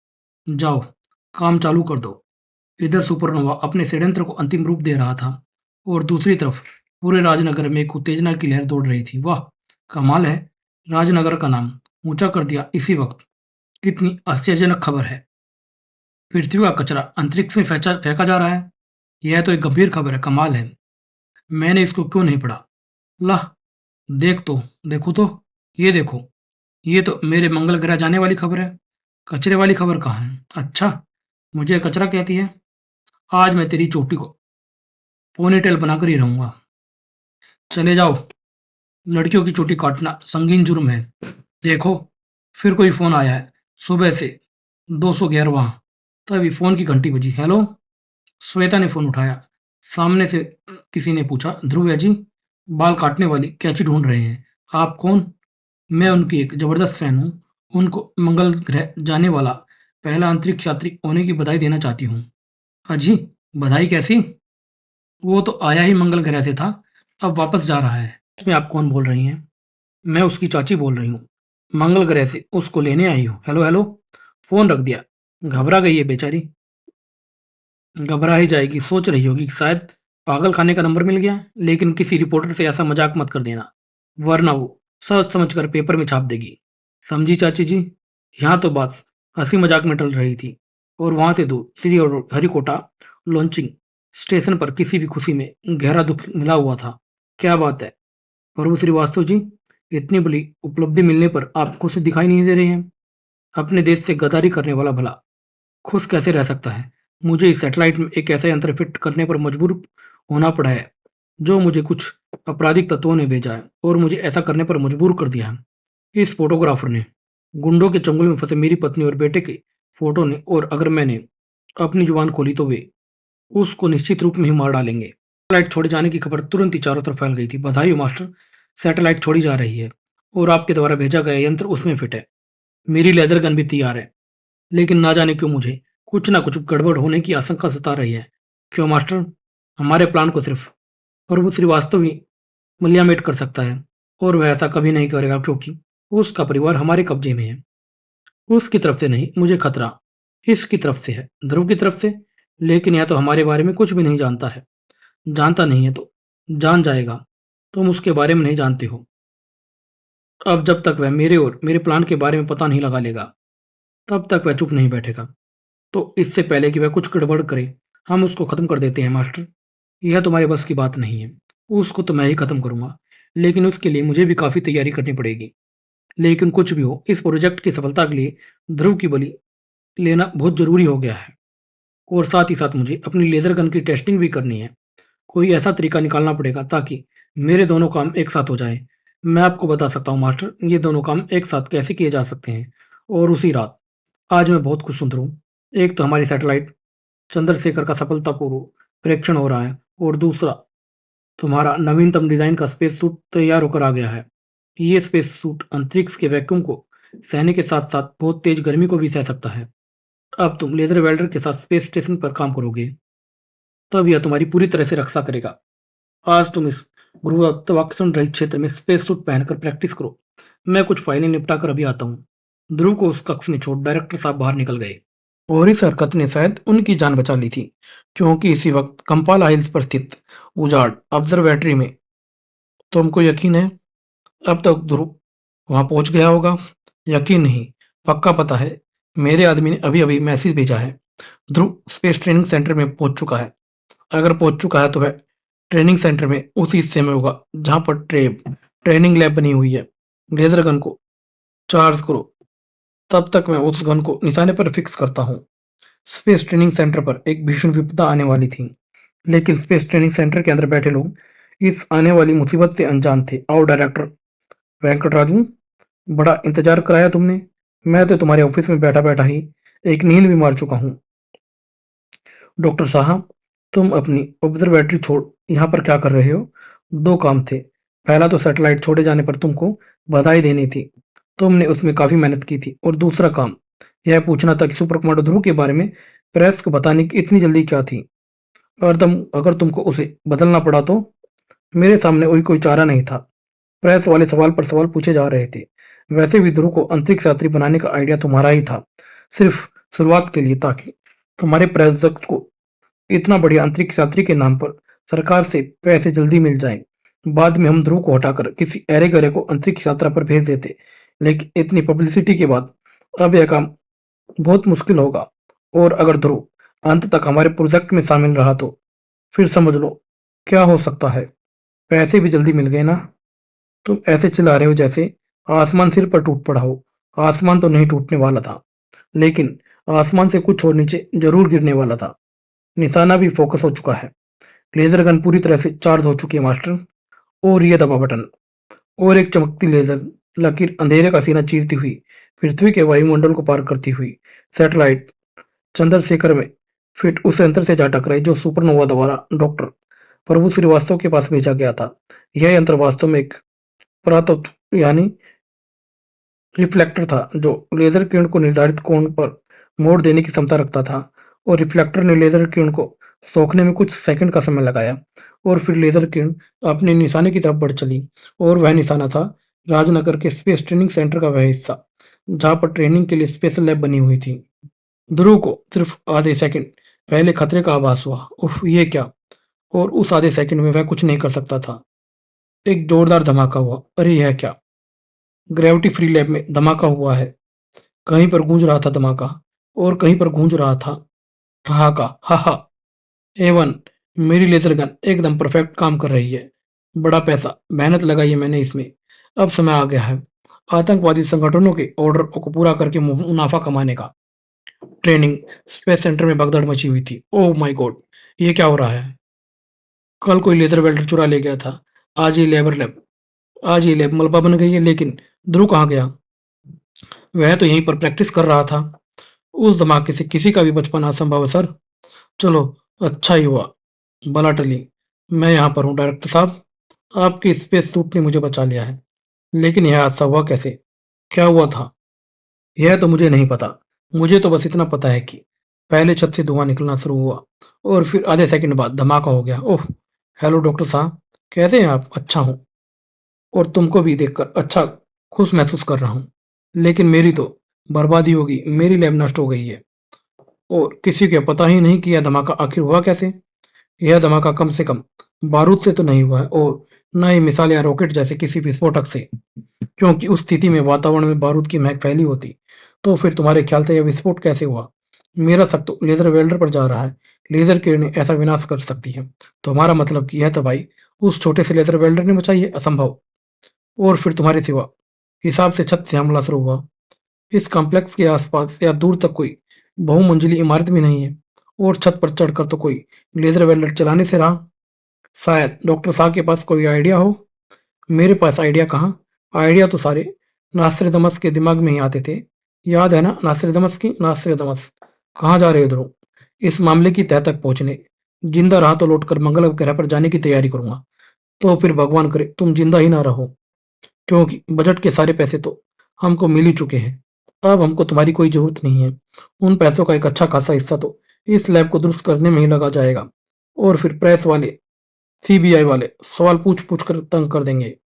जाओ, काम चालू कर दो। इधर सुपरनोवा अपने षड्यंत्र को अंतिम रूप दे रहा था, और दूसरी तरफ पूरे राजनगर में एक उत्तेजना की लहर दौड़ रही थी। वाह, कमाल है, राजनगर का नाम ऊंचा कर दिया इसी वक्त। कितनी आश्चर्यजनक खबर है। पृथ्वी का कचरा अंतरिक्ष में फेंका जा रहा है। यह तो एक गंभीर खबर है, कमाल है। मैंने इसको क्यों नहीं पढ़ा। ला, देखो तो, ये देखो, ये तो मेरे मंगल ग्रह जाने वाली खबर है। कचरे वाली खबर कहाँ है। अच्छा, मुझे कचरा कहती है। आज मैं तेरी चोटी को पोनीटेल बनाकर ही रहूंगा। चले जाओ, लड़कियों की चोटी काटना संगीन जुर्म है। देखो, फिर कोई फोन आया है। सुबह से 211वां। तभी फोन की घंटी बजी। हेलो। श्वेता ने फोन उठाया। सामने से किसी ने पूछा, ध्रुव है जी, बाल काटने वाली कैची ढूंढ रहे हैं। आप कौन। मैं उनकी एक जबरदस्त फैन हूँ। उनको मंगल ग्रह जाने वाला पहला अंतरिक्ष यात्री होने की बधाई देना चाहती हूँ। अजी, बधाई कैसी। वो तो आया ही मंगल ग्रह से था, अब वापस जा रहा है। इसमें आप कौन बोल रही हैं। मैं उसकी चाची बोल रही हूँ। मंगल ग्रह से उसको लेने आई हूँ। Hello hello. फोन रख दिया। घबरा गई है बेचारी। घबरा ही जाएगी, सोच रही होगी कि शायद पागल खाने का नंबर मिल गया। लेकिन किसी रिपोर्टर से ऐसा मजाक मत कर देना, वरना वो सोच समझ कर पेपर में छाप देगी। समझी चाची जी। यहाँ तो बात हंसी मजाक में टल रही थी, और वहां से दूर श्री और हरिकोटा लॉन्चिंग स्टेशन पर किसी भी खुशी में गहरा दुख मिला हुआ था। क्या बात है प्रभु श्रीवास्तव जी, इतनी बड़ी उपलब्धि मिलने पर आप खुश दिखाई नहीं दे रहे हैं। अपने देश से गद्दारी करने वाला भला खुश कैसे रह सकता है। मुझे इस सैटेलाइट में एक ऐसा यंत्र फिट करने पर मजबूर होना पड़ा है, जो मुझे कुछ आपराधिक तत्वों ने भेजा है और मुझे ऐसा करने पर मजबूर कर दिया है। इस फोटोग्राफर ने, गुंडों के चंगुल में फंसे मेरी पत्नी और बेटे के फोटो ने, और अगर मैंने अपनी जुबान खोली तो वे उसको निश्चित रूप में ही मार डालेंगे। सैटेलाइट छोड़े जाने की खबर तुरंत ही चारों तरफ फैल गई थी। बधाई हो मास्टर, सैटेलाइट छोड़ी जा रही है और आपके द्वारा भेजा गया यंत्र उसमें फिट है। मेरी लेजर गन भी तैयार है, लेकिन ना जाने क्यों मुझे कुछ ना कुछ गड़बड़ होने की आशंका सता रही है। क्यों मास्टर, हमारे प्लान को सिर्फ प्रभु श्रीवास्तव ही मलियामेट कर सकता है, और वह ऐसा कभी नहीं करेगा, क्योंकि उसका परिवार हमारे कब्जे में है। उसकी तरफ से नहीं, मुझे खतरा इसकी तरफ से है, ध्रुव की तरफ से। लेकिन यह तो हमारे बारे में कुछ भी नहीं जानता है। जानता नहीं है तो जान जाएगा। तुम उसके बारे में नहीं जानते हो। अब जब तक वह मेरे और मेरे प्लान के बारे में पता नहीं लगा लेगा, तब तक वह चुप नहीं बैठेगा। तो इससे पहले कि वह कुछ गड़बड़ करे, हम उसको खत्म कर देते हैं मास्टर। यह तुम्हारे बस की बात नहीं है। उसको तो मैं ही खत्म करूंगा, लेकिन उसके लिए मुझे भी काफी तैयारी करनी पड़ेगी। लेकिन कुछ भी हो, इस प्रोजेक्ट की सफलता के लिए ध्रुव की बलि लेना बहुत जरूरी हो गया है। और साथ ही साथ मुझे अपनी लेजर गन की टेस्टिंग भी करनी है। कोई ऐसा तरीका निकालना पड़ेगा ताकि मेरे दोनों काम एक साथ हो जाए। मैं आपको बता सकता हूँ मास्टर, ये दोनों काम एक साथ कैसे किए जा सकते हैं और उसी रात। आज मैं बहुत खुश हूँ ध्रुव। एक तो हमारी सैटेलाइट चंद्रशेखर का सफलतापूर्वक परीक्षण हो रहा है, और दूसरा तुम्हारा नवीनतम डिजाइन का स्पेस सूट तैयार होकर आ गया है। ये स्पेस सूट अंतरिक्ष के वैक्यूम को सहने के साथ साथ बहुत तेज गर्मी को भी सह सकता है। अब तुम लेजर वेल्डर के साथ स्पेस स्टेशन पर काम करोगे, तब यह तुम्हारी पूरी तरह से रक्षा करेगा। आज तुम इस गुरुत्वाकर्षण रहित क्षेत्र में स्पेस सूट पहनकर प्रैक्टिस करो। मैं कुछ फाइलें निपटा कर अभी आता हूँ। ध्रुव को उस कक्ष में छोड़ डायरेक्टर साहब बाहर निकल गए, और इस हरकत ने शायद उनकी जान बचा ली थी, क्योंकि इसी वक्त कंपाला हिल्स पर स्थित उजाड़ ऑब्जर्वेटरी में, तुमको यकीन है अब तक ध्रुव वहां पहुंच गया होगा? यकीन नहीं, पक्का पता है। मेरे आदमी ने अभी अभी मैसेज भेजा है। ध्रुव स्पेस ट्रेनिंग सेंटर में पहुंच चुका है। अगर पहुंच चुका है तो वह ट्रेनिंग सेंटर में उसी हिस्से में होगा जहां पर ट्रेनिंग लैब बनी हुई है। लेजर गन को चार्ज करो। तब तक मैं उस गन को निशाने पर फिक्स करता हूँ। स्पेस ट्रेनिंग सेंटर पर एक भीषण विपदा आने वाली थी, लेकिन स्पेस ट्रेनिंग सेंटर के अंदर बैठे लोग इस आने वाली मुसीबत से अनजान थे। आओ डायरेक्टर वेंकटराजू, बड़ा इंतजार कराया तुमने। मैं तो तुम्हारे ऑफिस में बैठा बैठा ही एक नींद भी मार चुका हूँ। डॉक्टर साहब, तुम अपनी ऑब्जर्वेटरी छोड़ यहाँ पर क्या कर रहे हो? दो काम थे। पहला तो सैटेलाइट छोड़े जाने पर तुमको बधाई देनी थी, तुमने उसमें काफी मेहनत की थी। और दूसरा काम यह पूछना था कि सुपर कमांडो ध्रुव के बारे में प्रेस को बताने की इतनी जल्दी क्या थी, और अगर तुमको उसे बदलना पड़ा तो? मेरे सामने वही कोई चारा नहीं था। प्रेस वाले सवाल पर सवाल पूछे जा रहे थे। वैसे भी ध्रुव को अंतरिक्ष यात्री बनाने का आइडिया तुम्हारा ही था, सिर्फ शुरुआत के लिए, ताकि तुम्हारे प्रोजेक्ट को इतना बढ़िया अंतरिक्ष यात्री के नाम पर सरकार से पैसे जल्दी मिल जाएं। बाद में हम ध्रुव को हटाकर किसी अरे गरे को अंतरिक्ष यात्रा पर भेज देते, लेकिन इतनी पब्लिसिटी के बाद अब यह काम बहुत मुश्किल होगा। और अगर ध्रुव अंत तक हमारे प्रोजेक्ट में शामिल रहा तो फिर समझ लो क्या हो सकता है। पैसे भी जल्दी मिल गए ना? तुम ऐसे चिल्ला रहे हो जैसे आसमान सिर पर टूट पड़ा हो। आसमान तो नहीं टूटने वाला था, लेकिन आसमान से कुछ और नीचे जरूर गिरने वाला था। निशाना भी फोकस हो चुका है। लेजर गन पूरी तरह से चार्ज हो चुकी है मास्टर। और ये दबा बटन, और एक चमकती लेजर लकीर अंधेरे का सीना चीरती हुई पृथ्वी के वायुमंडल को पार करती हुई सैटेलाइट चंद्रशेखर में फिट उस यंत्र से जा टकराई जो सुपरनोवा द्वारा डॉक्टर प्रभु श्रीवास्तव के पास भेजा गया था। यह यंत्र वास्तव में एक परातत्व यानी रिफ्लेक्टर था, जो लेजर किरण को निर्धारित कोण पर मोड़ देने की क्षमता रखता था। और रिफ्लेक्टर ने लेजर किरण को सोखने में कुछ सेकंड का समय लगाया, और फिर लेजर किरण अपने निशाने की तरफ बढ़ चली। और वह निशाना था राजनगर के स्पेस ट्रेनिंग सेंटर का वह हिस्सा जहां पर ट्रेनिंग के लिए स्पेशल लैब बनी हुई थी। ध्रुव को सिर्फ आधे सेकंड पहले खतरे का आभास हुआ। उफ, ये क्या! और उस आधे सेकंड में वह कुछ नहीं कर सकता था। एक जोरदार धमाका हुआ। अरे यह क्या! ग्रेविटी फ्री लैब में धमाका हुआ है। कहीं पर गूंज रहा था धमाका, और कहीं पर गूंज रहा था ठहाका। हा हा। एवन, मेरी लेजर गन एकदम परफेक्ट काम कर रही है। बड़ा पैसा मेहनत लगाई है मैंने इसमें। अब समय आ गया है आतंकवादी संगठनों के ऑर्डर को पूरा करके मुनाफा कमाने का। ट्रेनिंग स्पेस सेंटर में भगदड़ मची हुई थी। ओह माय गॉड, ये क्या हो रहा है? कल कोई लेजर वेल्डर चुरा ले गया था। आज ये लैब मलबा बन गई है। लेकिन ध्रुव कहाँ गया? वह तो यहीं पर प्रैक्टिस कर रहा था। उस धमाके से किसी का भी बचपन असंभव है सर। चलो, अच्छा ही हुआ बला टली। मैं यहाँ पर हूँ डायरेक्टर साहब। आपके स्पेस सूट ने मुझे बचा लिया है। लेकिन यह हादसा हुआ कैसे? क्या हुआ था? यह तो मुझे नहीं पता। मुझे तो बस इतना पता है कि पहले छत से धुआं निकलना शुरू हुआ, और फिर आधे सेकंड बाद धमाका हो गया। ओह, हेलो डॉक्टर साहब, कैसे हैं आप? अच्छा हूँ, और तुमको भी देखकर अच्छा खुश महसूस कर रहा हूँ। लेकिन मेरी तो बर्बादी होगी। मेरी लैब नष्ट हो गई है। और किसी को पता ही नहीं कि यह धमाका आखिर हुआ कैसे। यह धमाका कम से कम बारूद से तो नहीं हुआ है और न ही मिसाइल या रॉकेट जैसे किसी विस्फोटक से, क्योंकि उस स्थिति में वातावरण में बारूद की महक फैली होती। तो फिर तुम्हारे ख्याल से यह विस्फोट कैसे हुआ? मेरा शक तो लेजर वेल्डर पर जा रहा है। लेजर किरणें ऐसा विनाश कर सकती हैं। तो हमारा मतलब कि यह तबाही उस छोटे से लेजर वेल्डर ने मचाई है? असंभव। और फिर तुम्हारे सिवा हिसाब से छत से हमला शुरू हुआ। इस कॉम्प्लेक्स के आसपास या दूर तक कोई बहुमंजिली इमारत भी नहीं है और छत पर चढ़कर तो कोई लेजर वेल्डर चलाने से रहा। शायद डॉक्टर साहब के पास कोई आइडिया हो। मेरे पास आइडिया कहाँ, आइडिया तो सारे नास्ट्रेदमस के दिमाग में ही आते थे। याद है ना नास्ट्रेदमस की? नास्ट्रेदमस, कहाँ जा रहे हो ध्रुव? इस मामले की तह तक पहुंचने। जिंदा रहा तो लौटकर मंगल ग्रह पर जाने की तैयारी करूंगा। तो फिर भगवान करे तुम जिंदा ही ना रहो, क्योंकि बजट के सारे पैसे तो हमको मिल ही चुके हैं। अब हमको तुम्हारी कोई जरूरत नहीं है। उन पैसों का एक अच्छा खासा हिस्सा तो इस लैब को दुरुस्त करने में ही लगा जाएगा। और फिर प्रेस वाले, सीबीआई वाले सवाल पूछ पूछ कर तंग कर देंगे।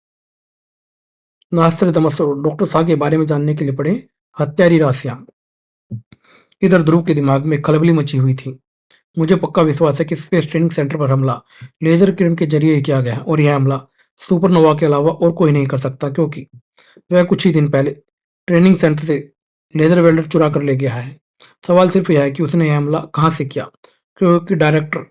नास्ट्रेदमस और डॉक्टर शाह के बारे में जानने के लिए पढ़े हत्यारी राशियां। इधर ध्रुव के दिमाग में खलबली मची हुई थी। मुझे पक्का विश्वास है कि स्पेस ट्रेनिंग सेंटर पर हमला लेजर किरण के जरिए ही किया गया है और यह हमला सुपरनोवा के अलावा और कोई नहीं कर सकता, क्योंकि वह कुछ ही दिन पहले ट्रेनिंग सेंटर से लेजर वेल्डर चुरा कर ले गया है। सवाल सिर्फ यह है कि उसने यह हमला कहाँ से किया, क्योंकि डायरेक्टर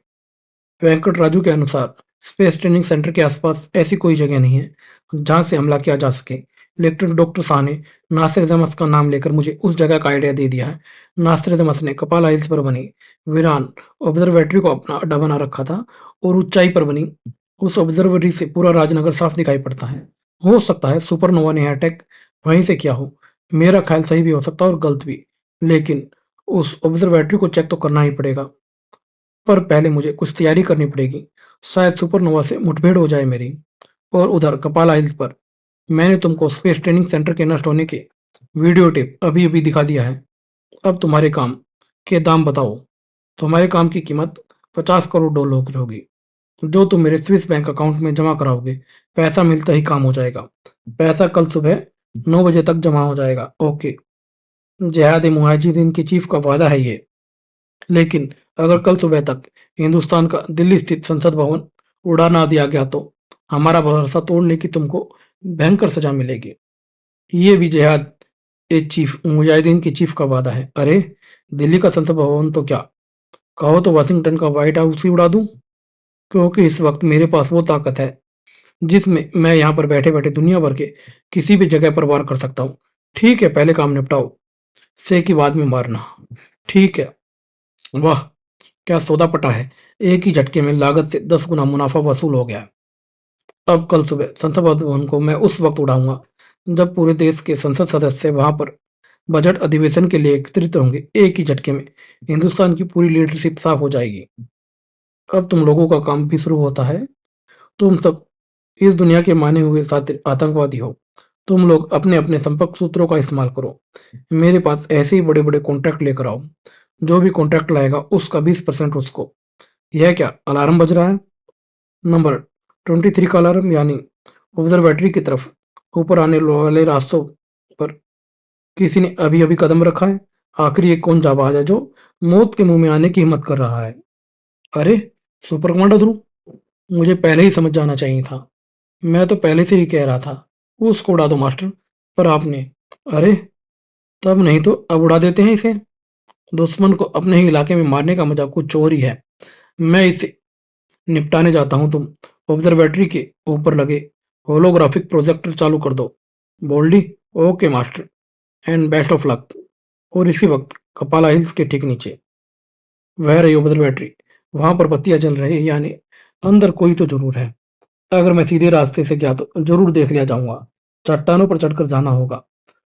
वेंकट राजू के अनुसार स्पेस ट्रेनिंग सेंटर के आसपास ऐसी कोई जगह नहीं है जहां से हमला किया जा सके। लेकिन डॉक्टर शाह ने नास्ट्रेदमस का नाम लेकर मुझे उस जगह का आइडिया दे दिया है। नास्ट्रेदमस ने कपाल हिल्स पर बनी वीरान ऑब्जर्वेटरी को अपना अड्डा बना रखा था और ऊंचाई पर बनी उस ऑब्जर्वेटरी से पूरा राजनगर साफ दिखाई पड़ता है। हो सकता है सुपरनोवा ने अटैक वहीं से किया हो। मेरा ख्याल सही भी हो सकता है और गलत भी, लेकिन उस ऑब्जर्वेटरी को चेक तो करना ही पड़ेगा। पर पहले मुझे कुछ तैयारी करनी पड़ेगी। शायद सुपरनोवा से मुठभेड़ हो जाए मेरी। और उधर कपाल हिल्स पर मैंने तुमको स्पेस ट्रेनिंग सेंटर के नष्ट होने के वीडियो टेप अभी अभी दिखा दिया है। अब तुम्हारे काम के दाम बताओ। तुम्हारे काम की कीमत 50 करोड़ डॉलर की होगी, जो तुम मेरे स्विस बैंक अकाउंट में जमा कराओगे। पैसा मिलता ही काम हो जाएगा। पैसा कल सुबह 9 बजे तक जमा हो जाएगा। ओके। जिहाद मुजाहिदीन की चीफ का वादा है ये। लेकिन अगर कल सुबह तक हिंदुस्तान का दिल्ली स्थित संसद भवन उड़ा ना दिया गया तो हमारा भरोसा तोड़ने की तुमको भयंकर सजा मिलेगी। ये भी जिहाद ए चीफ मुजाहिदीन की चीफ का वादा है। अरे दिल्ली का संसद भवन तो क्या, कहो तो वाशिंगटन का व्हाइट हाउस ही उड़ा दूं, क्योंकि इस वक्त मेरे पास वो ताकत है जिसमें मैं यहाँ पर बैठे बैठे दुनिया भर के किसी भी जगह पर वार कर सकता हूँ। ठीक है, पहले काम निपटाओ, से की बाद में मारना। ठीक है। वाह, क्या सौदा पटा है। एक ही झटके में लागत से 10 गुना मुनाफा वसूल हो गया। अब कल सुबह संसद भवन को मैं उस वक्त उड़ाऊंगा जब पूरे देश के संसद सदस्य वहां पर बजट अधिवेशन के लिए एकत्रित होंगे। एक ही झटके में हिंदुस्तान की पूरी लीडरशिप साफ हो जाएगी। अब तुम लोगों का काम भी शुरू होता है। तुम सब इस दुनिया के माने हुए आतंकवादी हो। तुम लोग अपने अपने संपर्क सूत्रों का इस्तेमाल करो। मेरे पास ऐसे ही बड़े बड़े कॉन्ट्रैक्ट लेकर आओ। जो भी कॉन्ट्रैक्ट लाएगा उसका 20% उसको। यह क्या अलार्म बज रहा है? नंबर 23 का अलार्म, यानी ऑब्जर्वेटरी की तरफ ऊपर आने वाले रास्तों पर किसी ने अभी अभी कदम रखा है। आखिर ये कौन जाबाज है जो मौत के मुंह में आने की हिम्मत कर रहा है? अरे सुपर कमांडर ध्रुव, मुझे पहले ही समझ जाना चाहिए था। मैं तो पहले से ही कह रहा था उसको उड़ा दो मास्टर, पर आपने। अरे तब नहीं तो अब उड़ा देते हैं इसे। दुश्मन को अपने ही इलाके में मारने का मजा कुछ और ही है। मैं इसे निपटाने जाता हूँ। तुम ऑब्जर्वेटरी के ऊपर लगे होलोग्राफिक प्रोजेक्टर चालू कर दो। बोल्डी, okay master, and best of luck. और इसी वक्त कपाला हिल्स के ठीक नीचे वह रही ऑब्जर्वेटरी। वहां पर बत्तियां जल रही है, यानी अंदर कोई तो जरूर है। अगर मैं सीधे रास्ते से गया तो जरूर देख लिया जाऊंगा। चट्टानों पर चढ़कर जाना होगा।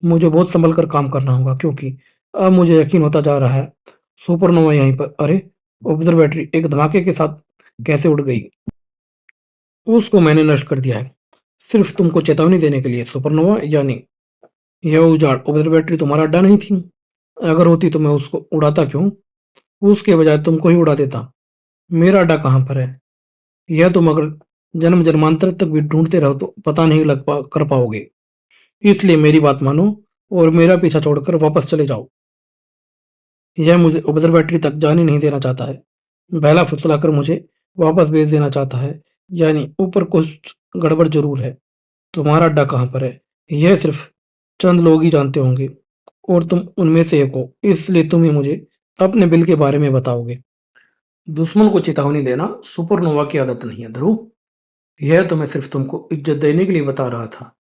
मुझे बहुत संभल कर काम करना होगा, क्योंकि अब मुझे यकीन होता जा रहा है सुपरनोवा यहीं पर। अरे ऑब्जर्वेटरी एक धमाके के साथ कैसे उड़ गई? उसको मैंने नष्ट कर दिया है, सिर्फ तुमको चेतावनी देने के लिए सुपरनोवा, यानी यह उजाड़ ऑब्जर्वेटरी तुम्हारा अड्डा नहीं थी। अगर होती तो मैं उसको उड़ाता क्यों? उसके बजाय तुमको ही उड़ा देता। मेरा अड्डा कहाँ पर है यह तुम अगर जन्म जन्मांतर तक भी ढूंढते रहो तो पता नहीं कर पाओगे। इसलिए मेरी बात मानो और मेरा पीछा छोड़कर वापस चले जाओ। यह मुझे ऑब्जर्वेटरी तक जाने नहीं देना चाहता है। बेला फुसलाकर मुझे वापस भेज देना चाहता है। यानी ऊपर कुछ गड़बड़ जरूर है। तुम्हारा अड्डा कहाँ पर है, यह सिर्फ चंद लोग ही जानते होंगे और तुम उनमें से एक हो, इसलिए तुम ही मुझे अपने बिल के बारे में बताओगे। दुश्मन को चेतावनी देना सुपरनोवा की आदत नहीं है ध्रुव। यह तो मैं सिर्फ तुमको इज्जत देने के लिए बता रहा था।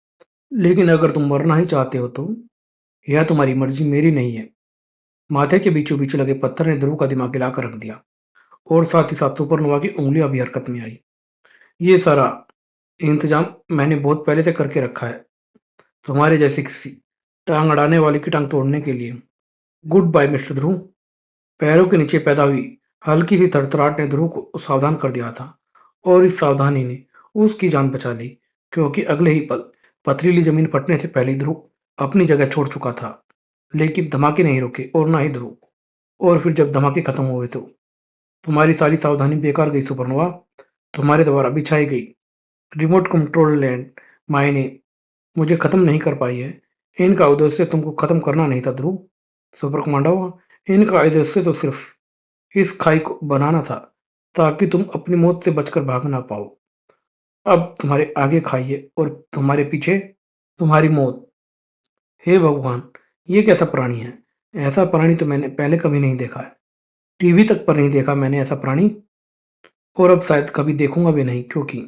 लेकिन अगर तुम मरना ही चाहते हो तो यह तुम्हारी मर्जी, मेरी नहीं है। माथे के बीचों बीच लगे पत्थर ने ध्रुव का दिमाग हिलाकर रख दिया और साथ ही साथ सुपरनोवा की उंगलियां भी हरकत में आई। ये सारा इंतजाम मैंने बहुत पहले से करके रखा है, तुम्हारे जैसे किसी टांग अड़ाने वाले की टांग तोड़ने के लिए। गुड बाय मिस्टर ध्रुव। पैरों के नीचे पैदा हुई हल्की सी थरथराहट ने ध्रुव को सावधान कर दिया था और इस सावधानी ने उसकी जान बचा ली, क्योंकि अगले ही पल पथरीली जमीन फटने से पहले ध्रुव अपनी जगह छोड़ चुका था। लेकिन धमाके नहीं रुके और ना ही ध्रुव। और फिर जब धमाके खत्म हुए तो तुम्हारी सारी सावधानी बेकार गई सुपरनोवा। तुम्हारे द्वारा बिछाई गई रिमोट कंट्रोल लैंड मायने मुझे खत्म नहीं कर पाई है। इनका उद्देश्य तुमको खत्म करना नहीं था ध्रुव। सुपर कमांडो, इनका उद्देश्य तो सिर्फ इस खाई को बनाना था ताकि तुम अपनी मौत से बचकर भाग ना पाओ। अब तुम्हारे आगे खाई है और तुम्हारे पीछे तुम्हारी मौत। हे भगवान, ये कैसा प्राणी है। ऐसा प्राणी तो मैंने पहले कभी नहीं देखा है। टीवी तक पर नहीं देखा मैंने ऐसा प्राणी, और अब शायद कभी देखूंगा भी नहीं, क्योंकि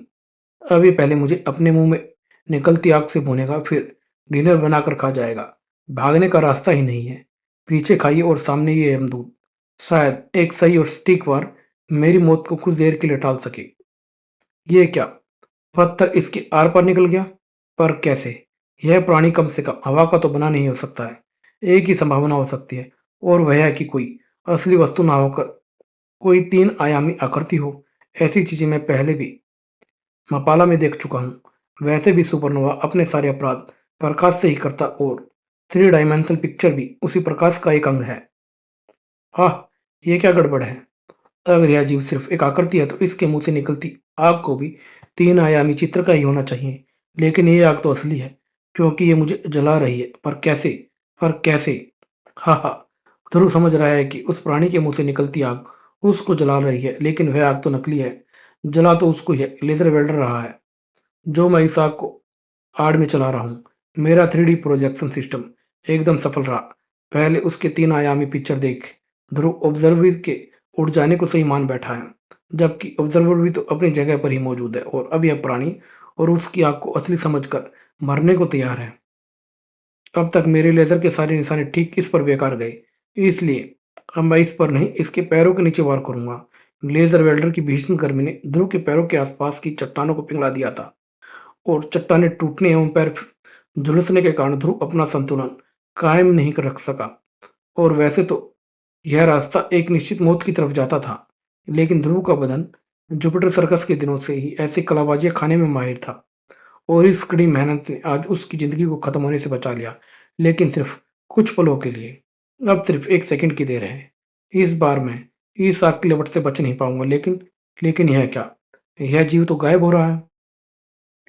अभी पहले मुझे अपने मुंह में निकलती आग से भूनेगा, फिर डिनर बनाकर खा जाएगा। भागने का रास्ता ही नहीं है। पीछे खाइए और सामने ये यमदूत। शायद एक सही और सटीक वार मेरी मौत को कुछ देर के लिए टाल सके। ये क्या, पत्थर इसके आर पार निकल गया? पर कैसे? यह प्राणी कम से कम हवा का तो बना नहीं हो सकता है। एक ही संभावना हो सकती है, और वह है कि कोई असली वस्तु ना होकर कोई तीन आयामी आकृति हो। ऐसी चीजें मैं पहले भी मपाला में देख चुका हूँ। वैसे भी सुपरनोवा अपने सारे अपराध प्रकाश से ही करता, और थ्री डायमेंशनल पिक्चर भी उसी प्रकाश का एक अंग है। आह, ये क्या गड़बड़ है। अगर यह जीव सिर्फ एक आकृति है तो इसके मुंह से निकलती आग को भी तीन आयामी चित्र का ही होना चाहिए। लेकिन ये आग तो असली है, क्योंकि ये मुझे जला रही है। पर कैसे? हा हा। ध्रुव समझ रहा है कि उस प्राणी के मुंह से निकलती आग उसको जला रही है, लेकिन वह आग तो नकली है। जला तो उसको ही है, लेजर वेल्डर रहा है जो मैं इस आग को आड़ में चला रहा हूँ। मेरा 3D प्रोजेक्शन सिस्टम एकदम सफल रहा। पहले उसके तीन आयामी पिक्चर देख ध्रुव ऑब्जर्वर के उड़ जाने को सही मान बैठा है, जबकि ऑब्जर्वर भी तो अपनी जगह पर ही मौजूद है, और अब यह प्राणी और उसकी आग को असली समझकर मरने को तैयार है। अब तक मेरे लेजर के सारे निशाने ठीक इस पर बेकार गए, इसलिए अब मैं इस पर नहीं, इसके पैरों के नीचे वार करूंगा। लेजर वेल्डर की भीषण गर्मी ने ध्रुव के पैरों के आसपास की चट्टानों को पिघला दिया था, और चट्टानें टूटने एवं पैर झुलसने के कारण ध्रुव अपना संतुलन कायम नहीं कर रख सका। और वैसे तो यह रास्ता एक निश्चित मौत की तरफ जाता था, लेकिन ध्रुव का बदन जुपिटर सर्कस के दिनों से ही ऐसी कलाबाजियां खाने में माहिर था, और इस कड़ी मेहनत ने आज उसकी जिंदगी को खत्म होने से बचा लिया, लेकिन सिर्फ कुछ पलों के लिए। अब सिर्फ एक सेकंड की देर है। इस बार मैं इस आग की लपट से बच नहीं पाऊंगा। लेकिन यह क्या, यह जीव तो गायब हो रहा है।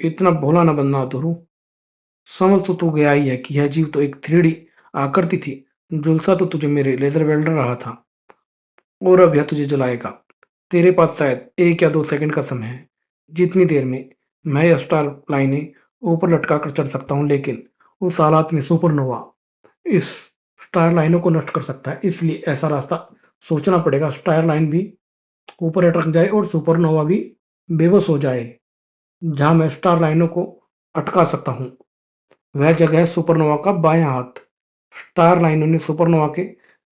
इतना भोला न बनना ध्रुव। समझ तो तू गया ही है कि यह जीव तो एक 3D आकृति थी। झुलसा तो तुझे मेरे लेजर वेल्डर रहा था, और अब यह तुझे जलाएगा। तेरे पास शायद 1 या 2 सेकंड का समय है, जितनी देर में मैं यह स्टार लाइनें ऊपर लटका कर चढ़ सकता हूँ। लेकिन उस हालात में सुपरनोवा इस स्टार लाइनों को नष्ट कर सकता है, इसलिए ऐसा रास्ता सोचना पड़ेगा। स्टार लाइन भी ऊपर अटक जाए और सुपरनोवा भी बेबस हो जाए। जहां मैं स्टार लाइनों को अटका सकता हूँ वह जगह है सुपरनोवा का बायां हाथ। स्टार लाइनों ने सुपरनोवा के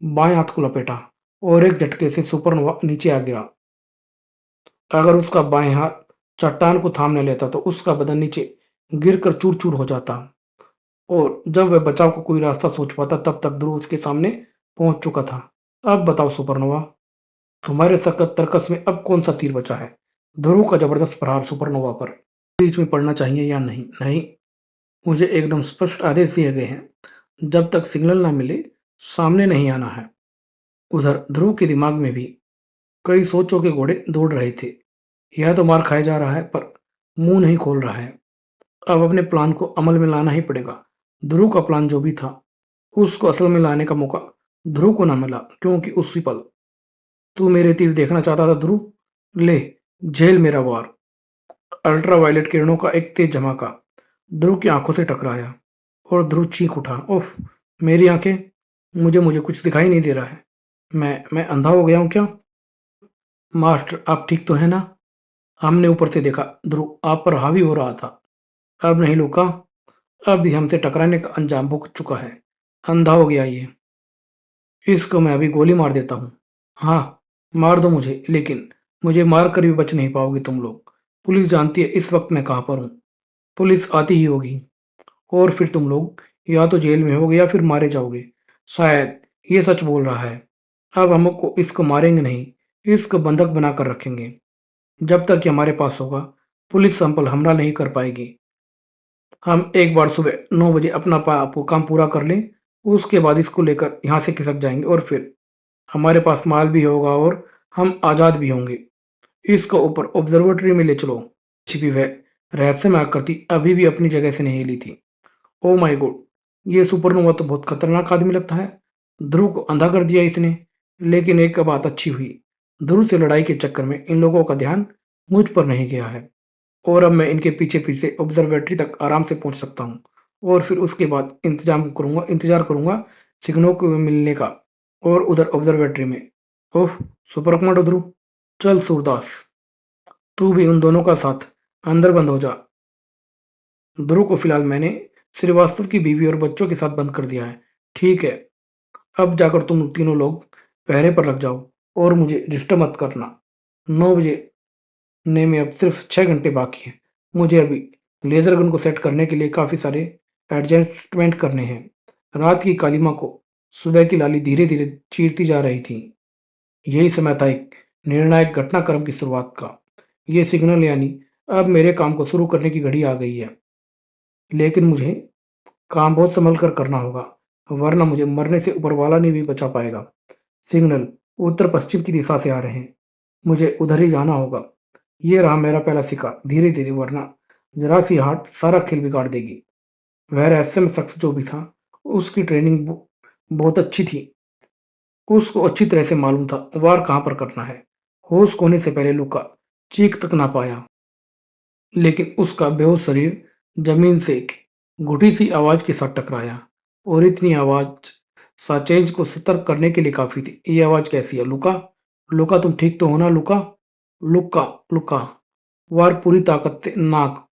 बाएं हाथ को लपेटा, और एक झटके से सुपरनोवा नीचे आ गिरा। अगर उसका बाएं हाथ चट्टान को थाम न लेता तो उसका बदन नीचे गिरकर चूर-चूर हो जाता, और जब वह बचाव का कोई रास्ता सोच पाता तब तक ध्रुव उसके सामने पहुंच चुका था। अब बताओ सुपरनोवा, तुम्हारे सकत तर्कस में अब कौन सा तीर बचा है? ध्रुव का जबरदस्त प्रहार सुपरनोवा पर बीच में पड़ना चाहिए या नहीं? नहीं, मुझे एकदम स्पष्ट आदेश दिए गए हैं। जब तक सिग्नल ना मिले सामने नहीं आना है। उधर ध्रुव के दिमाग में भी कई सोचों के घोड़े दौड़ रहे थे। यह तो मार खाए जा रहा है, पर मुंह नहीं खोल रहा है। अब अपने प्लान को अमल में लाना ही पड़ेगा। ध्रुव का प्लान जो भी था उसको असल में लाने का मौका ध्रुव को न मिला क्योंकि उसी पल तू मेरे तीर देखना चाहता था ध्रुव। ले, झेल मेरा वार। अल्ट्रावायलेट किरणों का एक तेज झमाका ध्रुव की आंखों से टकराया और ध्रुव चीख उठा, उफ! मेरी आंखें! मुझे मुझे कुछ दिखाई नहीं दे रहा है। मैं अंधा हो गया हूँ क्या? मास्टर, आप ठीक तो है ना? हमने ऊपर से देखा, ध्रुव आप पर हावी हो रहा था। अब नहीं लुका, अब भी हमसे टकराने का अंजाम भुगत चुका है। अंधा हो गया ये। इसको मैं अभी गोली मार देता हूँ। हाँ, मार दो मुझे, लेकिन मुझे मार कर भी बच नहीं पाओगे तुम लोग। पुलिस जानती है इस वक्त मैं कहाँ पर हूँ। पुलिस आती ही होगी और फिर तुम लोग या तो जेल में होगे या फिर मारे जाओगे। शायद ये सच बोल रहा है। अब हमको इसको मारेंगे नहीं, इसको बंधक बना कर रखेंगे। जब तक ये हमारे पास होगा, पुलिस हम पर हमला नहीं कर पाएगी। हम एक बार सुबह 9 बजे अपना काम पूरा कर लें, उसके बाद इसको लेकर यहाँ से खिसक जाएंगे और फिर हमारे पास माल भी होगा और हम आज़ाद भी होंगे। इसको ऊपर ऑब्जर्वेटरी में ले चलो। छिपी वह रहस्यमय आकृति अभी भी अपनी जगह से नहीं हिली थी। Oh my God! ये सुपरनोवा तो बहुत खतरनाक आदमी लगता है। ध्रुव को अंधा कर दिया इसने। लेकिन एक बात अच्छी हुई, ध्रुव से लड़ाई के चक्कर में इन लोगों का ध्यान मुझ पर नहीं गया है और अब मैं इनके पीछे पीछे ऑब्जर्वेटरी तक आराम से पहुंच सकता हूँ और फिर उसके बाद इंतजार करूंगा सिग्नल को मिलने का। और उधर ऑब्जर्वेटरी में, ओह! सुपर कमांडो ध्रुव, चल सूरदास, तू भी उन दोनों का साथ अंदर बंद हो जा। ध्रुव को फिलहाल मैंने श्रीवास्तव की बीवी और बच्चों के साथ बंद कर दिया है। ठीक है, अब जाकर तुम तीनों लोग पहरे पर लग जाओ और मुझे डिस्टर्ब मत करना। 9 बजे ने में अब सिर्फ 6 घंटे बाकी हैं। मुझे अभी लेजर गन को सेट करने के लिए काफी सारे एडजस्टमेंट करने हैं। रात की कालिमा को सुबह की लाली धीरे धीरे चीरती जा रही थी। यही समय था एक निर्णायक घटनाक्रम की शुरुआत का। ये सिग्नल यानी अब मेरे काम को शुरू करने की घड़ी आ गई है। लेकिन मुझे काम बहुत संभल कर करना होगा, वरना मुझे मरने से ऊपर वाला नहीं भी बचा पाएगा। सिग्नल उत्तर पश्चिम की दिशा से आ रहे हैं। मुझे उधर ही जाना होगा। ये रहा मेरा पहला सिक्का, धीरे धीरे, वरना जरा सी हाट सारा खेल बिगाड़ देगी। वह रहस्यमय शख्स जो भी था, उसकी ट्रेनिंग बहुत अच्छी थी। उसको अच्छी तरह से मालूम था वार कहाँ पर करना है। होश खोने से पहले लुका चीख तक ना पाया, लेकिन उसका बेहोश शरीर जमीन से एक घुटी सी आवाज के साथ टकराया और इतनी आवाज साचेंज को सतर्क करने के लिए काफी थी। ये आवाज कैसी है? लुका, लुका तुम ठीक तो हो ना? लुका, लुका, लुका। वार पूरी ताकत से नाक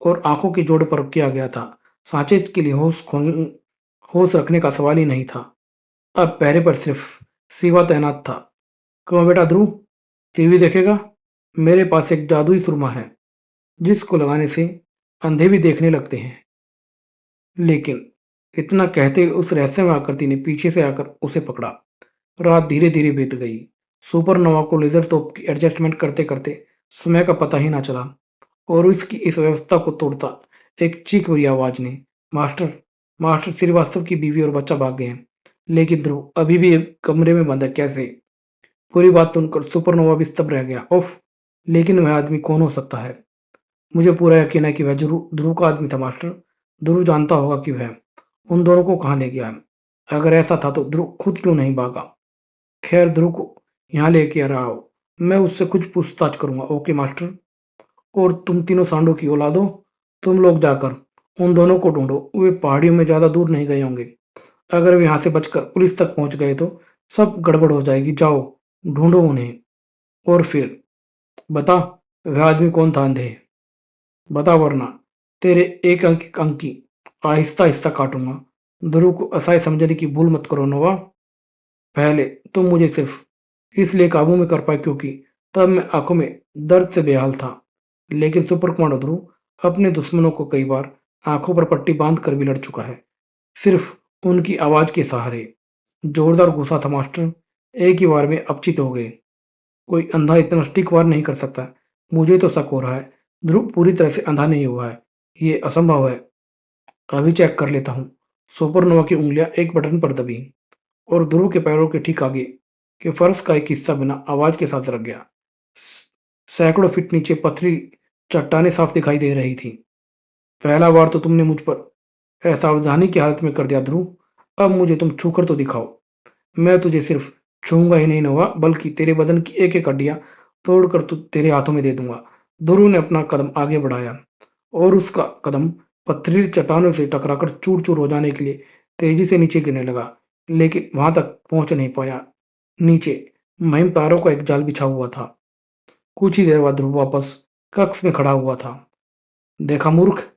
और आंखों के जोड़ पर किया गया था। साचेज के लिए होश रखने का सवाल ही नहीं था। अब पहरे पर सिर्फ सिवा तैनात था। क्यों बेटा ध्रुव, टीवी देखेगा? मेरे पास एक जादुई सुरमा है जिसको लगाने से अंधे भी देखने लगते हैं। लेकिन इतना कहते हुए उस रहस्यमय आकृति ने पीछे से आकर उसे पकड़ा। रात धीरे धीरे बीत गई। सुपरनोवा को लेजर तोप की एडजस्टमेंट करते करते समय का पता ही ना चला और उसकी इस व्यवस्था को तोड़ता एक चीख भरी आवाज ने, मास्टर, मास्टर श्रीवास्तव की बीवी और बच्चा भाग गए हैं। लेकिन ध्रुव अभी भी एक कमरे में बंद है। कैसे? पूरी बात सुनकर सुपरनोवा भी स्तब्ध रह गया। उफ! लेकिन वह आदमी कौन हो सकता है? मुझे पूरा यकीन है कि वह ध्रुव ध्रुव का आदमी था मास्टर। ध्रुव जानता होगा कि वह उन दोनों को कहाँ ले गया है। अगर ऐसा था तो ध्रुव खुद क्यों नहीं भागा? खैर, ध्रुव को यहाँ लेके आ रहा हो, मैं उससे कुछ पूछताछ करूंगा। Okay master. और तुम तीनों सांडों की औलादो, तुम लोग जाकर उन दोनों को ढूंढो। वे पहाड़ियों में ज्यादा दूर नहीं गए होंगे। अगर वे यहाँ से बचकर पुलिस तक पहुंच गए तो सब गड़बड़ हो जाएगी। जाओ, ढूंढो उन्हें। और फिर बता, वह आदमी कौन था अंधे? बता, वरना तेरे एक अंक अंकी आहिस्ता आहिस्ता काटूंगा। ध्रुव को असहाय समझने की भूल मत करो नोवा। पहले तुम मुझे सिर्फ इसलिए काबू में कर पाए क्योंकि तब मैं आंखों में दर्द से बेहाल था। लेकिन सुपर कमांडो ध्रुव अपने दुश्मनों को कई बार आंखों पर पट्टी बांध कर भी लड़ चुका है, सिर्फ उनकी आवाज के सहारे। जोरदार गुस्सा था मास्टर। एक ही बार में अपचित हो गए। कोई अंधा इतना सटीक वार नहीं कर सकता। मुझे तो शक हो रहा है ध्रुव पूरी तरह से अंधा नहीं हुआ है। ये असंभव है। अभी चेक कर लेता हूँ। सुपरनोवा की उंगलियां एक बटन पर दबी और ध्रुव के पैरों के ठीक आगे के फर्श का एक हिस्सा बिना आवाज के साथ रख गया। सैकड़ों फीट नीचे पथरी चट्टानें साफ दिखाई दे रही थी। पहला बार तो तुमने मुझ पर असावधानी की हालत में कर दिया ध्रुव। अब मुझे तुम छूकर तो दिखाओ। मैं तुझे सिर्फ छूंगा ही नहीं नोवा, बल्कि तेरे बदन की एक एक हड्डियां तोड़कर तेरे हाथों में दे दूंगा। ध्रुव ने अपना कदम आगे बढ़ाया और उसका कदम पथरीली चट्टानों से टकराकर चूर चूर हो जाने के लिए तेजी से नीचे गिरने लगा, लेकिन वहां तक पहुंच नहीं पाया। नीचे महिम तारों का एक जाल बिछा हुआ था। कुछ ही देर बाद ध्रुव वापस कक्ष में खड़ा हुआ था। देखा मूर्ख,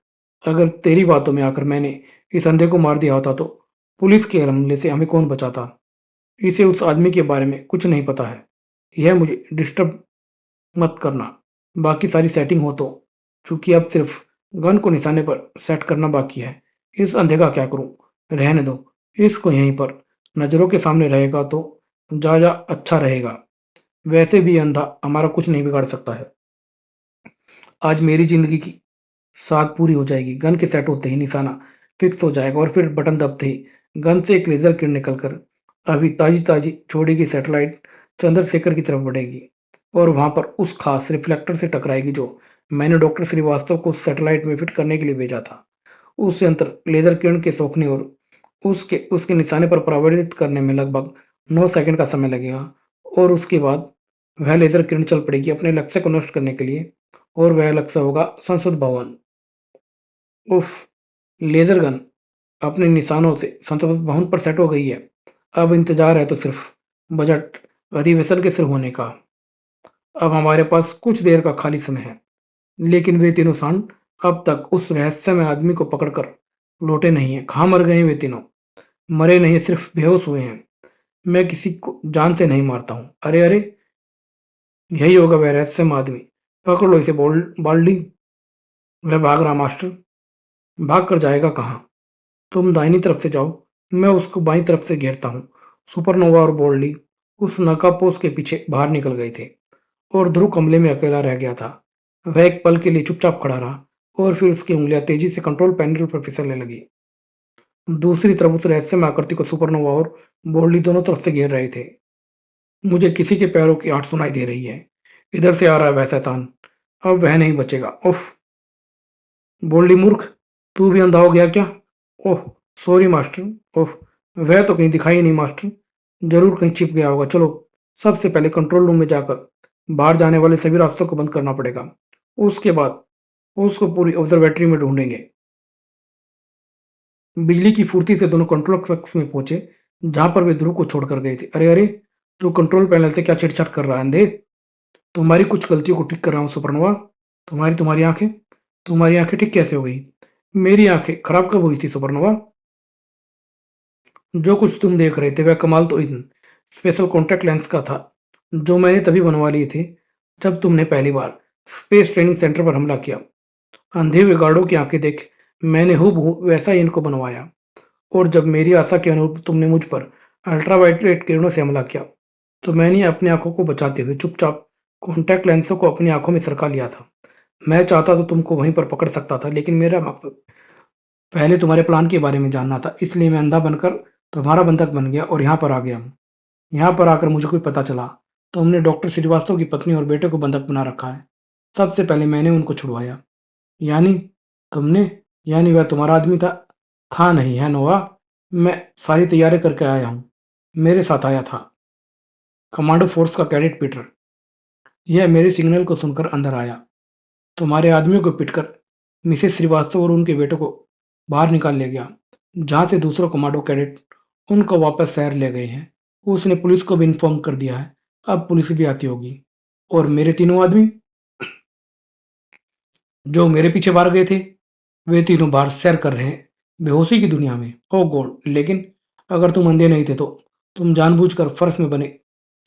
अगर तेरी बातों में आकर मैंने इस अंधे को मार दिया होता तो पुलिस के हमले से हमें कौन बचाता? इसे उस आदमी के बारे में कुछ नहीं पता है। यह मुझे डिस्टर्ब मत करना। बाकी सारी सेटिंग हो तो चूंकि अब सिर्फ गन को निशाने पर सेट करना बाकी है। इस अंधे का क्या करूं? रहने दो, इसको यहीं पर नजरों के सामने रहेगा तो ज्यादा अच्छा रहेगा। वैसे भी अंधा हमारा कुछ नहीं बिगाड़ सकता है। आज मेरी जिंदगी की साथ पूरी हो जाएगी। गन के सेट होते ही निशाना फिक्स हो जाएगा और फिर बटन दबते ही गन से एक लेजर किरण निकलकर अभी ताजी ताजी छोड़ी गई सैटेलाइट चंद्रशेखर की तरफ बढ़ेगी और वहां पर उस खास रिफ्लेक्टर से टकराएगी जो मैंने डॉक्टर श्रीवास्तव को सैटेलाइट में फिट करने के लिए भेजा था। उस यंत्र लेजर किरण के सोखने और उसके उसके निशाने पर परावर्तित करने में लगभग 9 सेकंड का समय लगेगा और उसके बाद वह लेजर किरण चल पड़ेगी अपने लक्ष्य को नष्ट करने के लिए और वह लक्ष्य होगा संसद भवन। उफ! लेज़र गन अपने निशानों से संसद भवन पर सेट हो गई है। अब इंतज़ार है तो सिर्फ बजट अधिवेशन के शुरू होने का। अब हमारे पास कुछ देर का खाली समय है। लेकिन वे तीनों सांड अब तक उस रहस्यमय आदमी को पकड़कर लौटे नहीं हैं। कहाँ मर गए हैं वे तीनों? मरे नहीं, सिर्फ बेहोश हुए हैं। मैं किसी को जान से नहीं मारता हूँ। अरे अरे, यही होगा वह रहस्यमय आदमी। पकड़ लो इसे बाल्डी। वह भाग रहा मास्टर। भाग कर जाएगा कहाँ? तुम दाहिनी तरफ से जाओ, मैं उसको बाईं तरफ से घेरता हूँ। सुपरनोवा और बोल्डी उस नकाबपोश के पीछे बाहर निकल गए थे और ध्रुव कमरे में अकेला रह गया था। वह एक पल के लिए चुपचाप खड़ा रहा और फिर उसकी उंगलियां तेजी से कंट्रोल पैनल पर फिसलने लगी। दूसरी तरफ उस रहस्यमय आकृति को सुपरनोवा और बोल्डी दोनों तरफ से घेर रहे थे। मुझे किसी के पैरों की आहट सुनाई दे रही है। इधर से आ रहा है वह शैतान। अब वह नहीं बचेगा। उफ! बोल्डी मूर्ख, तू भी अंधा हो गया क्या? ओह! Sorry master. ओह! वह तो कहीं दिखाई नहीं मास्टर। जरूर कहीं छिप गया होगा। चलो, सबसे पहले कंट्रोल रूम में जाकर बाहर जाने वाले सभी रास्तों को बंद करना पड़ेगा। उसके बाद उसको पूरी ऑब्जर्वेटरी में ढूंढेंगे। बिजली की फुर्ती से दोनों कंट्रोल कक्ष में पहुंचे, जहां पर वे ध्रुव को छोड़कर गए थे। अरे अरे, तू कंट्रोल पैनल से क्या छेड़छाड़ कर रहा है अंधे? तुम्हारी कुछ गलतियों को ठीक कर रहा हूँ सुपरनोवा। तुम्हारी तुम्हारी आंखें तुम्हारी आंखें ठीक कैसे हो गई? मेरी आंखें खराब कब हुई थी सुपरनोवा? जो कुछ तुम देख रहे थे वह कमाल तो इन स्पेशल कॉन्टैक्ट लेंस का था, जो मैंने तभी बनवा लिए थे जब तुमने पहली बार स्पेस ट्रेनिंग सेंटर पर हमला किया। अंधे हुए गार्डों की आंखें देख मैंने हूबहू वैसा ही इनको बनवाया और जब मेरी आशा के अनुरूप तुमने मुझ पर अल्ट्रावायलेट किरणों से हमला किया तो मैंने अपनी आंखों को बचाते हुए चुपचाप कॉन्टैक्ट लेंसों को अपनी आंखों में सरका लिया था। मैं चाहता तो तुमको वहीं पर पकड़ सकता था, लेकिन मेरा मकसद पहले तुम्हारे प्लान के बारे में जानना था। इसलिए मैं अंधा बनकर तुम्हारा बंधक बन गया और यहाँ पर आ गया हूँ। यहाँ पर आकर मुझे कोई पता चला तुमने डॉक्टर श्रीवास्तव की पत्नी और बेटे को बंधक बना रखा है। सबसे पहले मैंने उनको छुड़वाया। यानी तुमने यानी वह तुम्हारा आदमी था नहीं है नोवा। मैं सारी तैयारी करके आया हूँ। मेरे साथ आया था कमांडो फोर्स का कैडेट पीटर। यह मेरे सिग्नल को सुनकर अंदर आया। तुम्हारे आदमियों को पिटकर मिसेस श्रीवास्तव और उनके बेटों को बाहर निकाल ले गया, जहां से दूसरा कमांडो कैडेट उनको वापस शहर ले गए हैं। उसने पुलिस को भी इन्फॉर्म कर दिया है। अब पुलिस भी आती होगी। और मेरे तीनों आदमी जो मेरे पीछे बाहर गए थे, वे तीनों बाहर सैर कर रहे हैं बेहोशी की दुनिया में। ओ गॉड! लेकिन अगर तुम अंधे नहीं थे तो तुम जानबूझकर फर्श में बने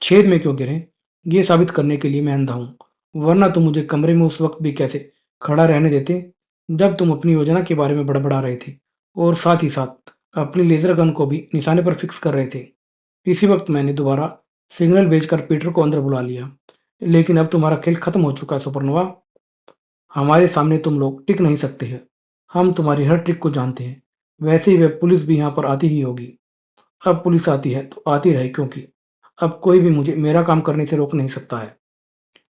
छेद में क्यों गिरे? ये साबित करने के लिए मैं अंधा हूं, वरना तुम मुझे कमरे में उस वक्त भी कैसे खड़ा रहने देते जब तुम अपनी योजना के बारे में बड़बड़ा रहे थे और साथ ही साथ अपनी लेजर गन को भी निशाने पर फिक्स कर रहे थे। इसी वक्त मैंने दोबारा सिग्नल भेजकर पीटर को अंदर बुला लिया। लेकिन अब तुम्हारा खेल खत्म हो चुका है सुपरनोवा। हमारे सामने तुम लोग टिक नहीं सकते हैं। हम तुम्हारी हर ट्रिक को जानते हैं। वैसे ही वह पुलिस भी यहाँ पर आती ही होगी। अब पुलिस आती है तो आती रहे, क्योंकि अब कोई भी मुझे मेरा काम करने से रोक नहीं सकता है।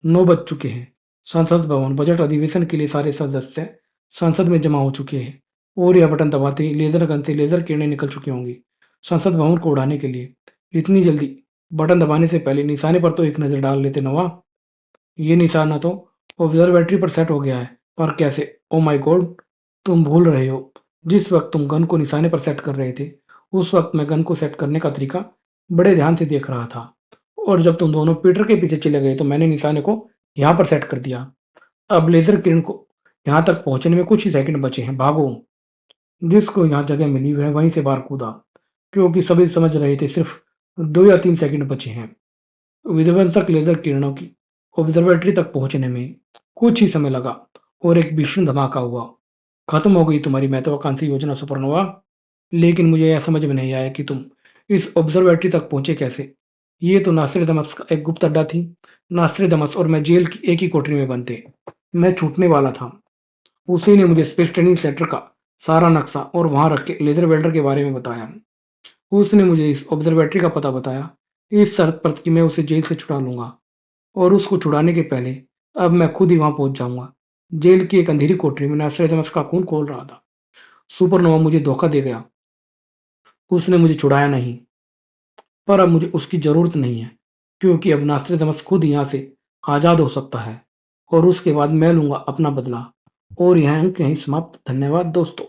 9 बज चुके हैं। संसद भवन बजट अधिवेशन के लिए सारे सदस्य संसद में जमा हो चुके हैं और यह बटन दबाते ही लेजर गन से लेजर किरणें निकल चुकी होंगी संसद भवन को उड़ाने के लिए। इतनी जल्दी? बटन दबाने से पहले निशाने पर तो एक नज़र डाल लेते नवा। ये निशाना तो ऑब्जर्वेटरी पर सेट हो गया है, पर कैसे? Oh my God! तुम भूल रहे हो, जिस वक़्त तुम गन को निशाने पर सेट कर रहे थे, उस वक़्त मैं गन को सेट करने का तरीका बड़े ध्यान से देख रहा था। और जब तुम दोनों पीटर के पीछे चले गए, तो मैंने निशाने को यहाँ पर सेट कर दिया। अब लेज़र किरण को यहाँ तक पहुँचने में कुछ ही सेकंड बचे हैं, भागो! जिसको यहाँ जगह मिली वह वहीं से बाहर कूदा, क्योंकि सभी समझ रहे थे सिर्फ 2 या 3 सेकंड बचे हैं। विध्वंसक लेज़र किरणों की ऑब्जर्वेटरी तक पहुँचने में कुछ ही समय लगा और एक भीषण धमाका हुआ। खत्म हो गई तुम्हारी महत्वाकांक्षी योजना सुपरनोवा। लेकिन मुझे यह समझ में नहीं आया कि तुम इस ऑब्जर्वेटरी तक पहुँचे कैसे? ये तो नास्ट्रेडमस का एक गुप्त अड्डा थी। नास्ट्रेडमस और मैं जेल की एक ही कोठरी में बंद थे। मैं छूटने वाला था। उसी ने मुझे स्पेस ट्रेनिंग सेंटर का सारा नक्शा और वहां रखे लेजर वेल्डर के बारे में बताया। उसने मुझे इस ऑब्जर्वेटरी का पता बताया, इस शर्त पर कि मैं उसे जेल से छुड़ा लूंगा। और उसको छुड़ाने के पहले अब मैं खुद ही वहां पहुंच जाऊंगा। जेल की एक अंधेरी कोठरी में नास्ट्रेडमस का खून खोल रहा था। सुपरनोवा मुझे धोखा दे गया। उसने मुझे छुड़ाया नहीं, पर अब मुझे उसकी जरूरत नहीं है, क्योंकि अब नास्ट्रेडमस खुद यहाँ से आजाद हो सकता है और उसके बाद मैं लूंगा अपना बदला। और यहाँ कहीं समाप्त। धन्यवाद दोस्तों।